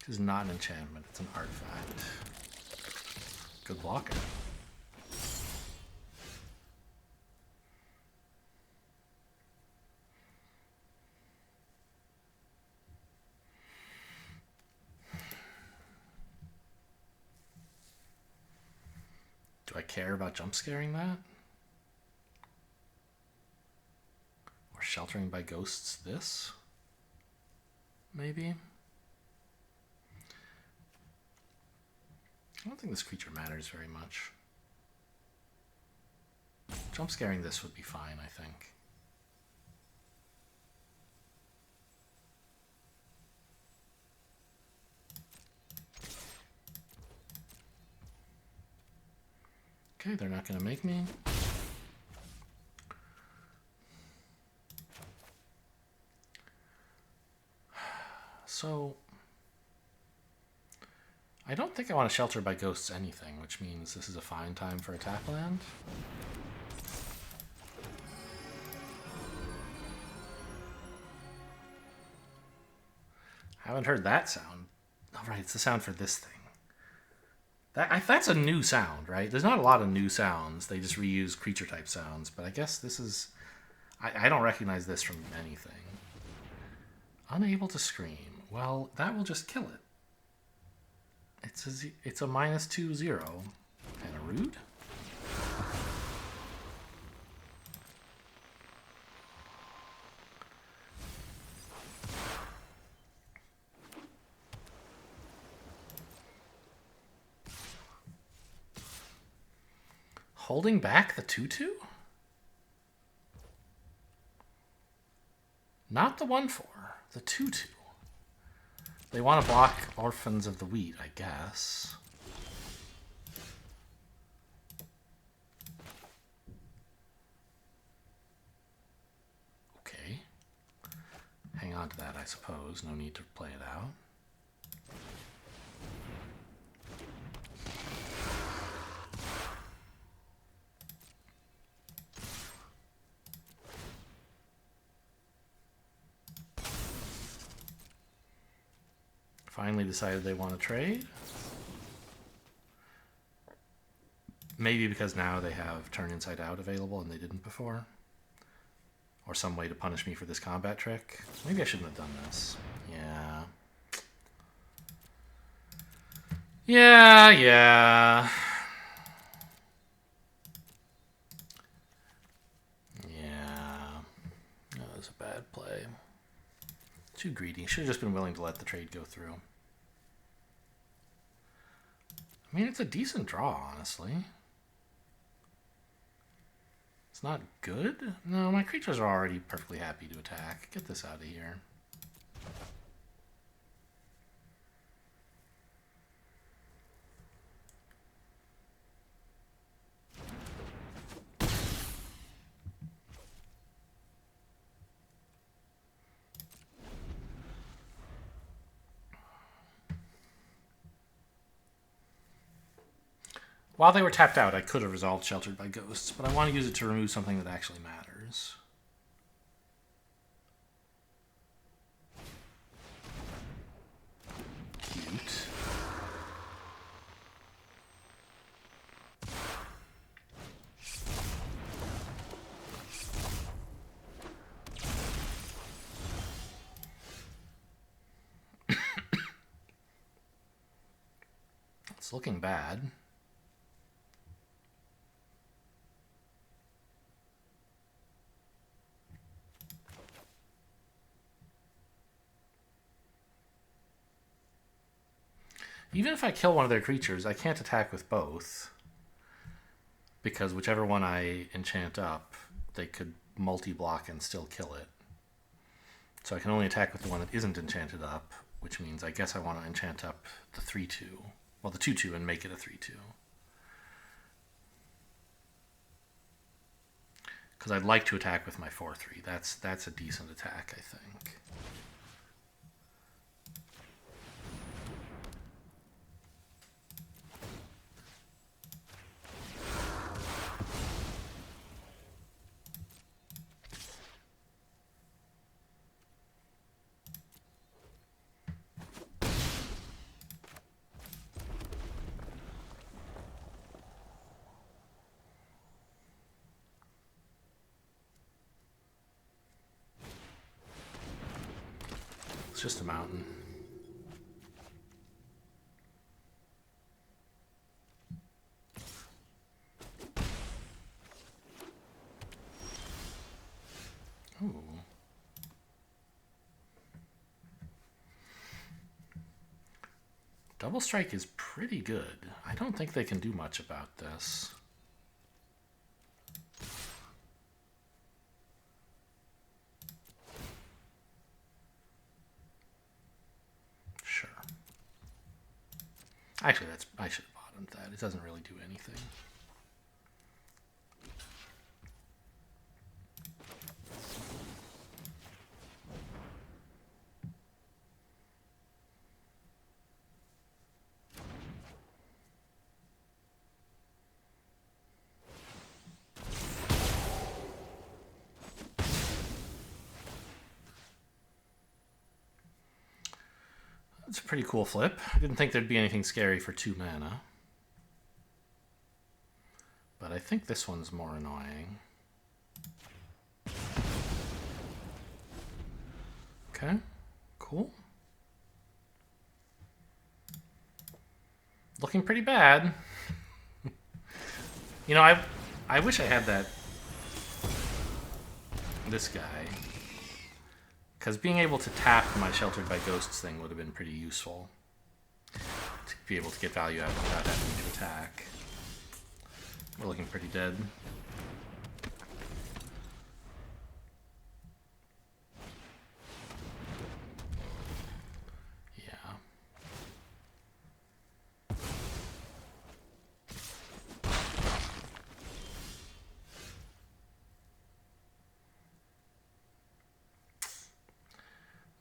This is not an enchantment, it's an artifact. Good blocker. Do I care about jump scaring that? Or sheltering by ghosts this? Maybe? I don't think this creature matters very much. Jump scaring this would be fine, I think. Okay, they're not going to make me. So, I don't think I want to shelter by ghosts anything, which means this is a fine time for a tap land. I haven't heard that sound. Oh, right, it's the sound for this thing. That's a new sound, right? There's not a lot of new sounds. They just reuse creature type sounds, but I guess this is... I don't recognize this from anything. Unable to scream. Well, that will just kill it. It's a -2/0 and a rude. Holding back the 2/2? Not the 1/4, the 2/2. They want to block Orphans of the Wheat, I guess. Okay. Hang on to that, I suppose. No need to play it out. Finally decided they want to trade. Maybe because now they have Turn Inside Out available and they didn't before. Or some way to punish me for this combat trick. Maybe I shouldn't have done this. Yeah. Yeah. That was a bad play. Too greedy. Should have just been willing to let the trade go through. I mean, it's a decent draw, honestly. It's not good? No, my creatures are already perfectly happy to attack. Get this out of here. While they were tapped out, I could have resolved Sheltered by Ghosts, but I want to use it to remove something that actually matters. Cute. It's looking bad. Even if I kill one of their creatures, I can't attack with both. Because whichever one I enchant up, they could multi-block and still kill it. So I can only attack with the one that isn't enchanted up, which means I guess I want to enchant up the 3/2. Well, the 2/2 and make it a 3/2. Because I'd like to attack with my 4/3. That's a decent attack, I think. It's just a mountain. Ooh. Double Strike is pretty good. I don't think they can do much about this. Actually, I should have bottomed that. It doesn't really do anything. It's a pretty cool flip. I didn't think there'd be anything scary for 2 mana. But I think this one's more annoying. Okay, cool. Looking pretty bad. You know, I wish I had this guy. Because being able to tap my Sheltered by Ghosts thing would have been pretty useful. To be able to get value out of it without having to attack. We're looking pretty dead. Yeah.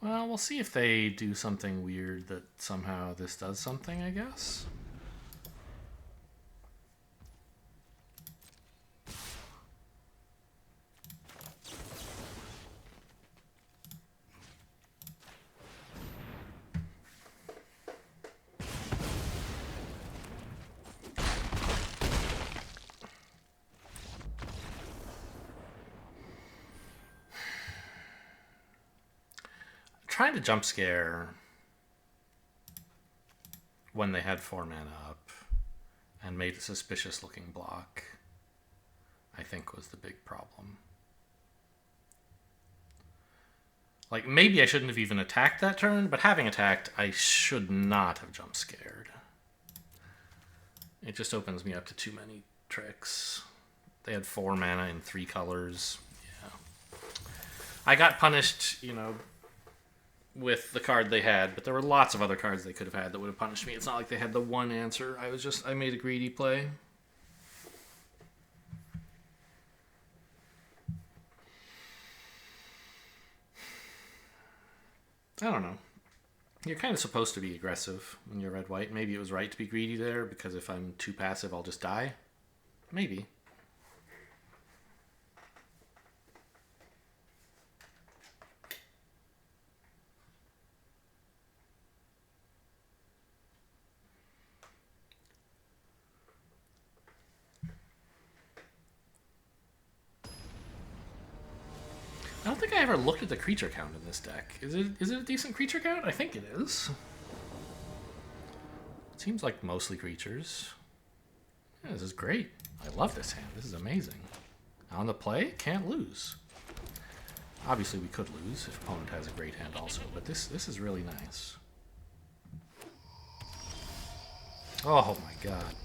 Well, we'll see if they do something weird that somehow this does something, I guess. Trying to jump scare when they had 4 mana up and made a suspicious looking block, I think was the big problem. Like, maybe I shouldn't have even attacked that turn, but having attacked, I should not have jump scared. It just opens me up to too many tricks. They had 4 mana in 3 colors. Yeah. I got punished, you know, with the card they had, but there were lots of other cards they could have had that would have punished me. It's not like they had the one answer. I made a greedy play. I don't know. You're kind of supposed to be aggressive when you're red-white. Maybe it was right to be greedy there, because if I'm too passive, I'll just die. Maybe. I don't think I ever looked at the creature count in this deck. Is it a decent creature count? I think it is. It seems like mostly creatures. Yeah, this is great. I love this hand. This is amazing. On the play, can't lose. Obviously, we could lose if opponent has a great hand also, but this is really nice. Oh my god.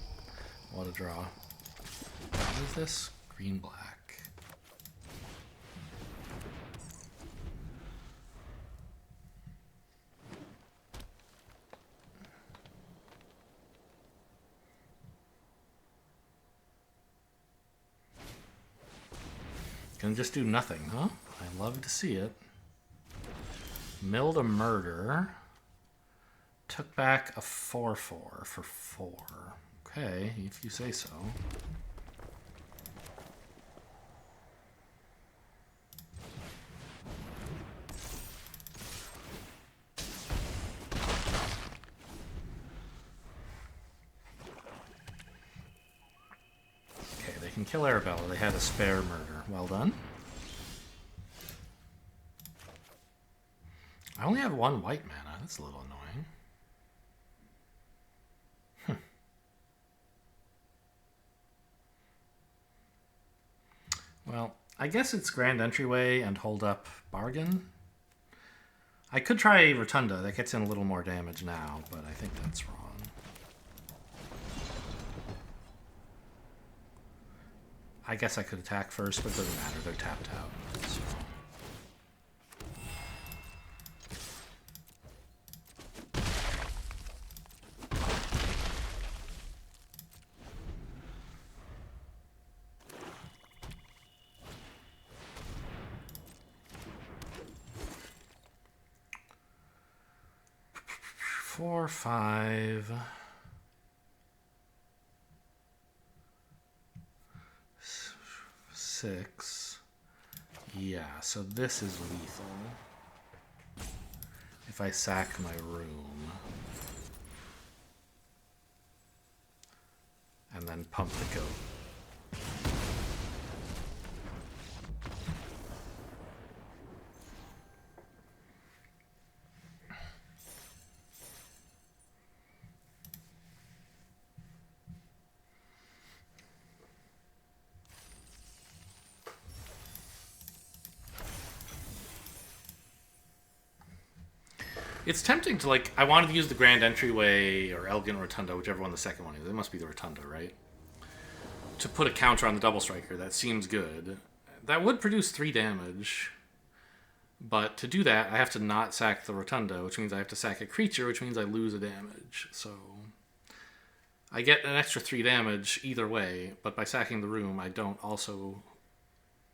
What a draw. What is this? Green-black. Gonna just do nothing, huh? I love to see it. Mill to Murder. Took back a 4/4 for 4. Okay, if you say so. Okay, they can kill Arabella. They had a spare murder. Well done. I only have 1 white mana. That's a little annoying. Well, I guess it's Grand Entryway and Hold Up Bargain. I could try Rotunda. That gets in a little more damage now, but I think that's wrong. I guess I could attack first, but it doesn't matter. They're tapped out. So. Four, 5. 6. Yeah, so this is lethal. If I sack my room. And then pump the goat. It's tempting to, like, I wanted to use the Grand Entryway or Elegant Rotunda, whichever one the second one is. It must be the Rotunda, right? To put a counter on the Double Striker. That seems good. That would produce 3 damage. But to do that, I have to not sack the Rotunda, which means I have to sack a creature, which means I lose a damage. So I get an extra 3 damage either way, but by sacking the room, I don't also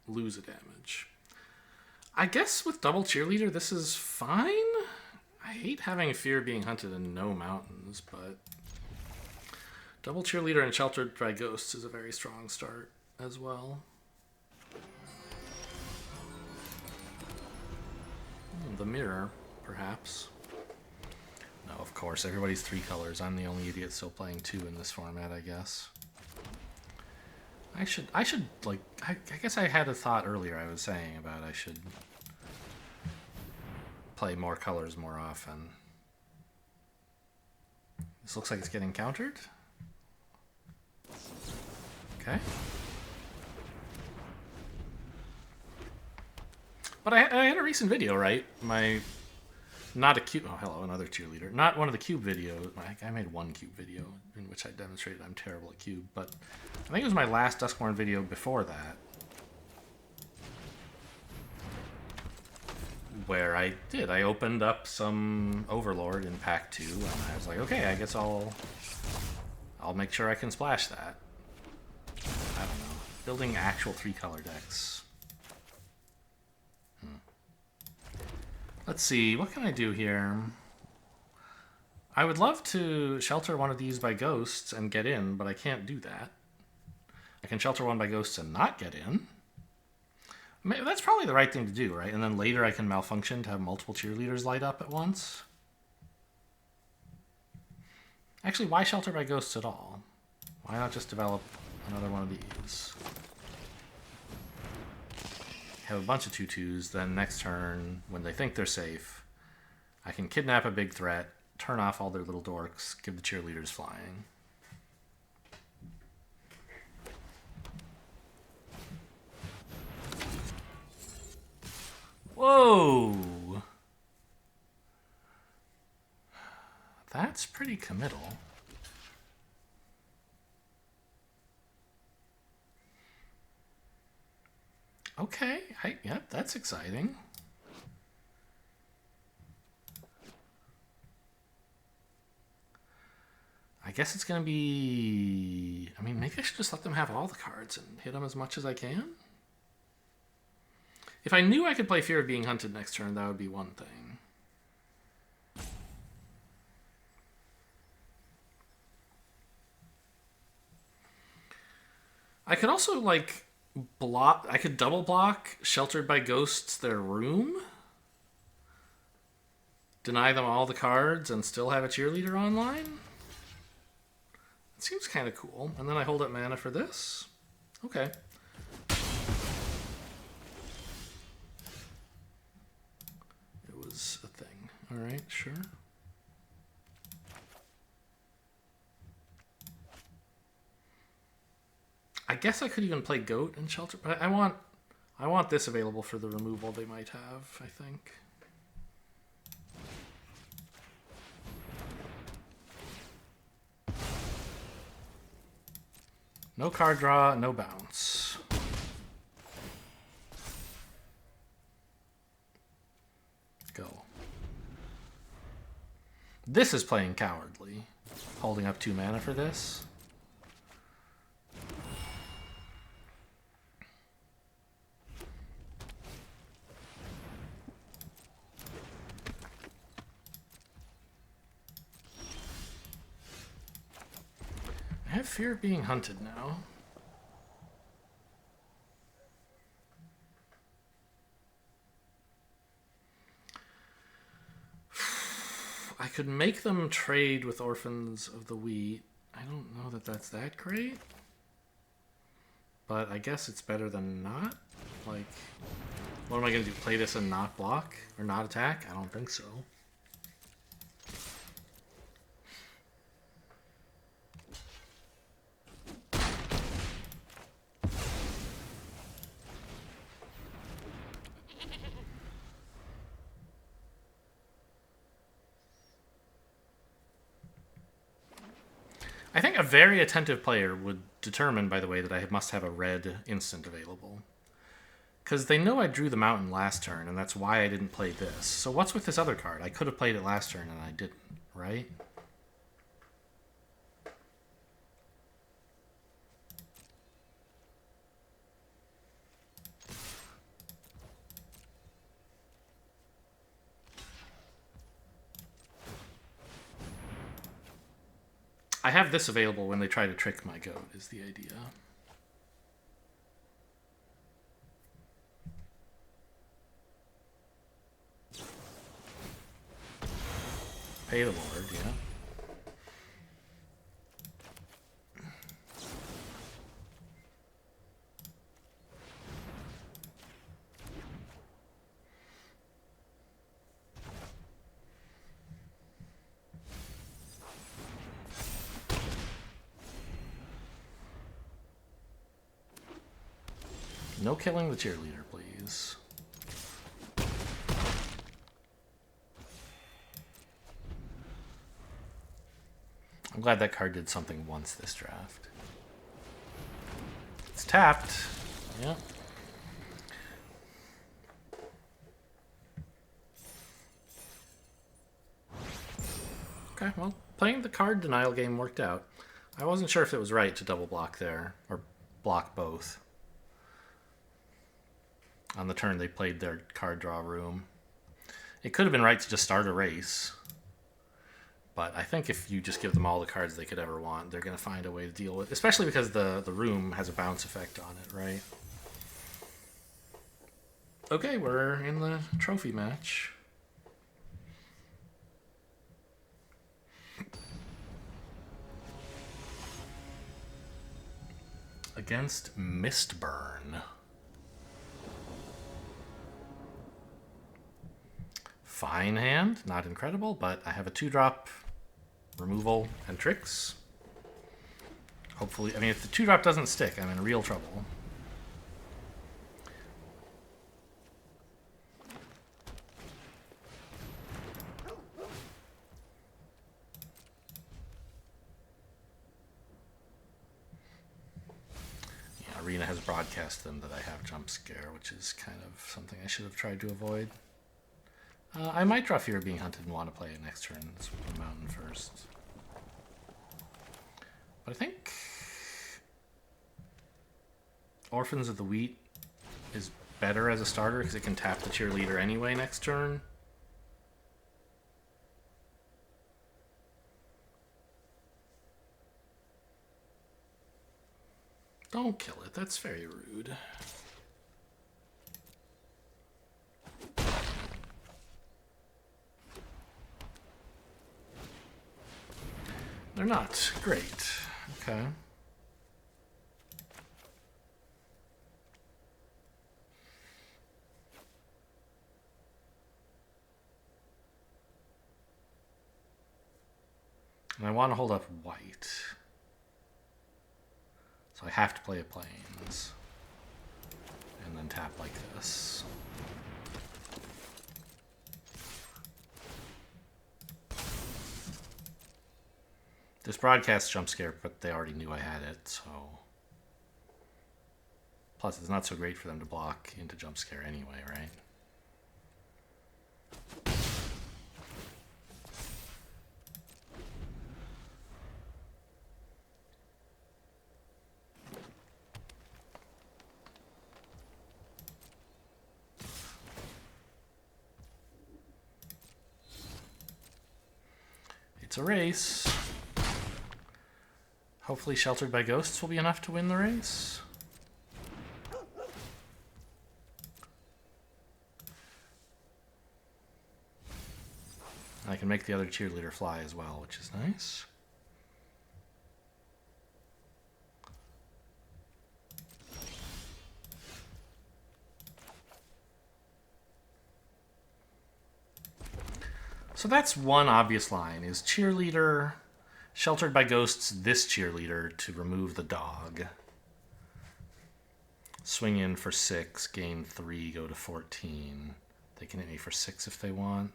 lose a damage. I guess with Double Cheerleader, this is fine. I hate having Fear of Being Hunted and no mountains, but Double Cheerleader and Sheltered by Ghosts is a very strong start as well. The mirror, perhaps. No, of course, everybody's 3 colors. I'm the only idiot still playing 2 in this format, I guess. I should like, I guess I had a thought earlier I was saying about I should play more colors more often. This looks like it's getting countered. Okay. But I had a recent video, right? Not a cube... Oh, hello, another cheerleader. Not one of the cube videos. I made one cube video in which I demonstrated I'm terrible at cube, but I think it was my last Duskborn video before that, where I opened up some Overlord in pack 2, and I was like, okay, I guess I'll make sure I can splash that. I don't know. Building actual 3-color decks. Let's see, what can I do here? I would love to shelter one of these by ghosts and get in, but I can't do that. I can shelter one by ghosts and not get in. That's probably the right thing to do, right? And then later I can malfunction to have multiple cheerleaders light up at once. Actually, why shelter by ghosts at all? Why not just develop another one of these? Have a bunch of 2/2s, then next turn, when they think they're safe, I can kidnap a big threat, turn off all their little dorks, give the cheerleaders flying. Whoa! That's pretty committal. Okay, yep, that's exciting. I guess it's going to be... I mean, maybe I should just let them have all the cards and hit them as much as I can. If I knew I could play Fear of Being Hunted next turn, that would be one thing. I could also, like... I could double block Sheltered by Ghosts their room, deny them all the cards, and still have a cheerleader online. It seems kind of cool. And then I hold up mana for this. Okay. It was a thing. All right, sure. I guess I could even play Goat and Shelter, but I want this available for the removal they might have, I think. No card draw, no bounce. Go. This is playing cowardly. Holding up 2 mana for this. I have Fear of Being Hunted now. I could make them trade with Orphans of the Wheat. I don't know that that's that great. But I guess it's better than not. Like, what am I going to do? Play this and not block? Or not attack? I don't think so. I think a very attentive player would determine, by the way, that I must have a red instant available. Because they know I drew the mountain last turn, and that's why I didn't play this. So what's with this other card? I could have played it last turn, and I didn't, right? I have this available when they try to trick my goat, is the idea. Pay the Lord, yeah. No killing the cheerleader, please. I'm glad that card did something once this draft. It's tapped. Yeah. Okay, well, playing the card denial game worked out. I wasn't sure if it was right to double block there, or block both. On the turn they played their card draw room. It could have been right to just start a race. But I think if you just give them all the cards they could ever want, they're going to find a way to deal with it. Especially because the room has a bounce effect on it, right? Okay, we're in the trophy match. Against Mistburn. Fine hand, not incredible, but I have a 2-drop removal and tricks. Hopefully, I mean, if the 2-drop doesn't stick, I'm in real trouble. Yeah, Arena has broadcast them that I have jump scare, which is kind of something I should have tried to avoid. I might draw Fear of Being Hunted and want to play it next turn. Let's put the mountain first. But I think Orphans of the Wheat is better as a starter because it can tap the cheerleader anyway next turn. Don't kill it. That's very rude. They're not great. Okay. And I want to hold up white. So I have to play a plains. And then tap like this. This broadcast jump scare, but they already knew I had it, so... Plus, it's not so great for them to block into jump scare anyway, right? It's a race. Hopefully Sheltered by Ghosts will be enough to win the race. I can make the other cheerleader fly as well, which is nice. So that's one obvious line, is cheerleader, Sheltered by Ghosts, this cheerleader to remove the dog. Swing in for 6, gain 3, go to 14. They can hit me for 6 if they want.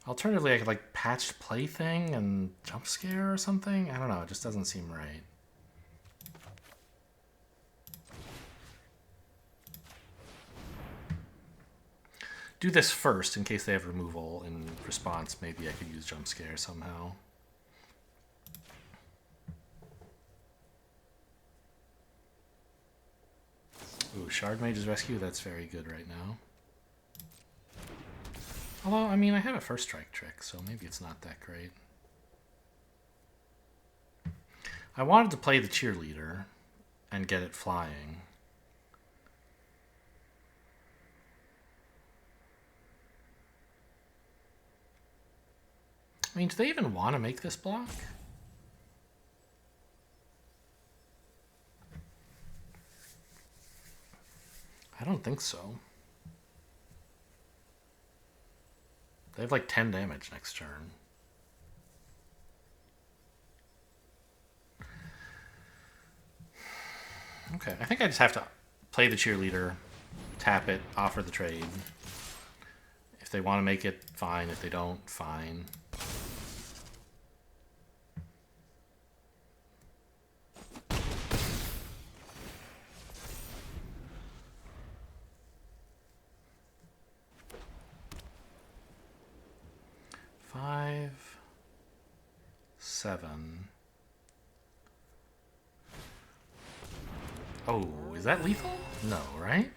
Alternatively, I could like patched plaything and jump scare or something. I don't know. It just doesn't seem right. Do this first in case they have removal. In response, maybe I could use jump scare somehow. Ooh, Shard Mage's Rescue, that's very good right now. Although, I mean, I have a first strike trick, so maybe it's not that great. I wanted to play the cheerleader and get it flying. I mean, do they even want to make this block? I don't think so. They have like 10 damage next turn. Okay, I think I just have to play the cheerleader, tap it, offer the trade. If they want to make it, fine. If they don't, fine. Five, 7. Oh, is that lethal? No, right?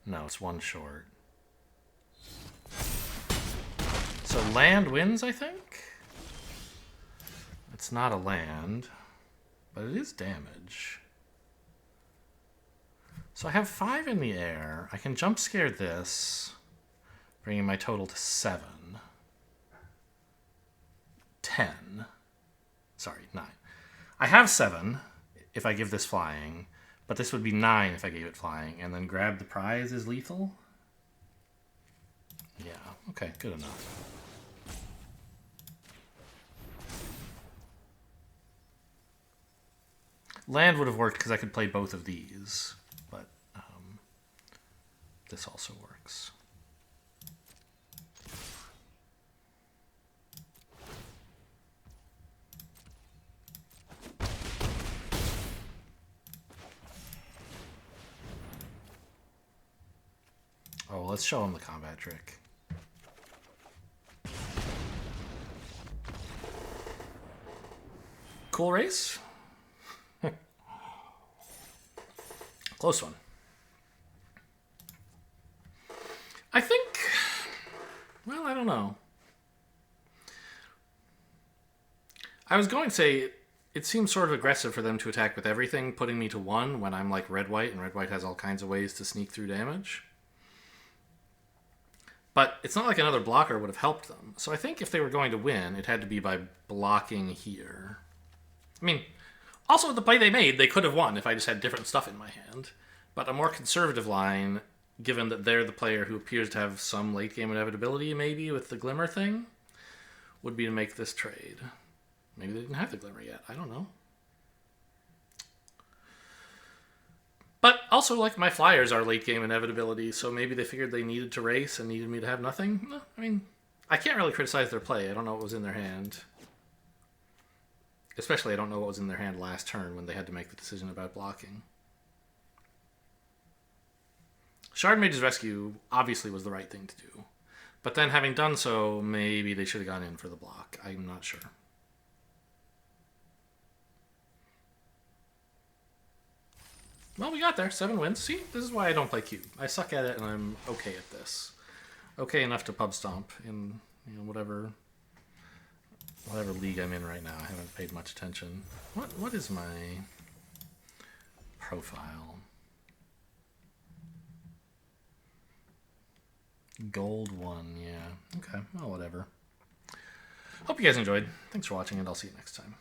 No, it's 1 short. So land wins, I think? It's not a land, but it is damage. So I have 5 in the air. I can jump scare this, bringing my total to 7. 10. Sorry, 9. I have 7 if I give this flying, but this would be 9 if I gave it flying, and then grab the prize is lethal? Yeah, okay, good enough. Land would have worked because I could play both of these, but this also works. Oh, let's show him the combat trick. Cool race? Close one. I think, well, I don't know. I was going to say, it seems sort of aggressive for them to attack with everything, putting me to 1 when I'm like red-white, and red-white has all kinds of ways to sneak through damage. But it's not like another blocker would have helped them. So I think if they were going to win, it had to be by blocking here. I mean, also the play they made, they could have won if I just had different stuff in my hand. But a more conservative line, given that they're the player who appears to have some late game inevitability, maybe, with the Glimmer thing, would be to make this trade. Maybe they didn't have the Glimmer yet. I don't know. But also, like, my flyers are late game inevitability, so maybe they figured they needed to race and needed me to have nothing. No, I mean, I can't really criticize their play. I don't know what was in their hand. Especially, I don't know what was in their hand last turn when they had to make the decision about blocking. Shard Mage's Rescue obviously was the right thing to do. But then, having done so, maybe they should have gone in for the block. I'm not sure. Well, we got there. 7 wins. See, this is why I don't play Cube. I suck at it, and I'm okay at this. Okay enough to pub stomp in whatever league I'm in right now. I haven't paid much attention. What is my profile? Gold 1, yeah. Okay, well, whatever. Hope you guys enjoyed. Thanks for watching, and I'll see you next time.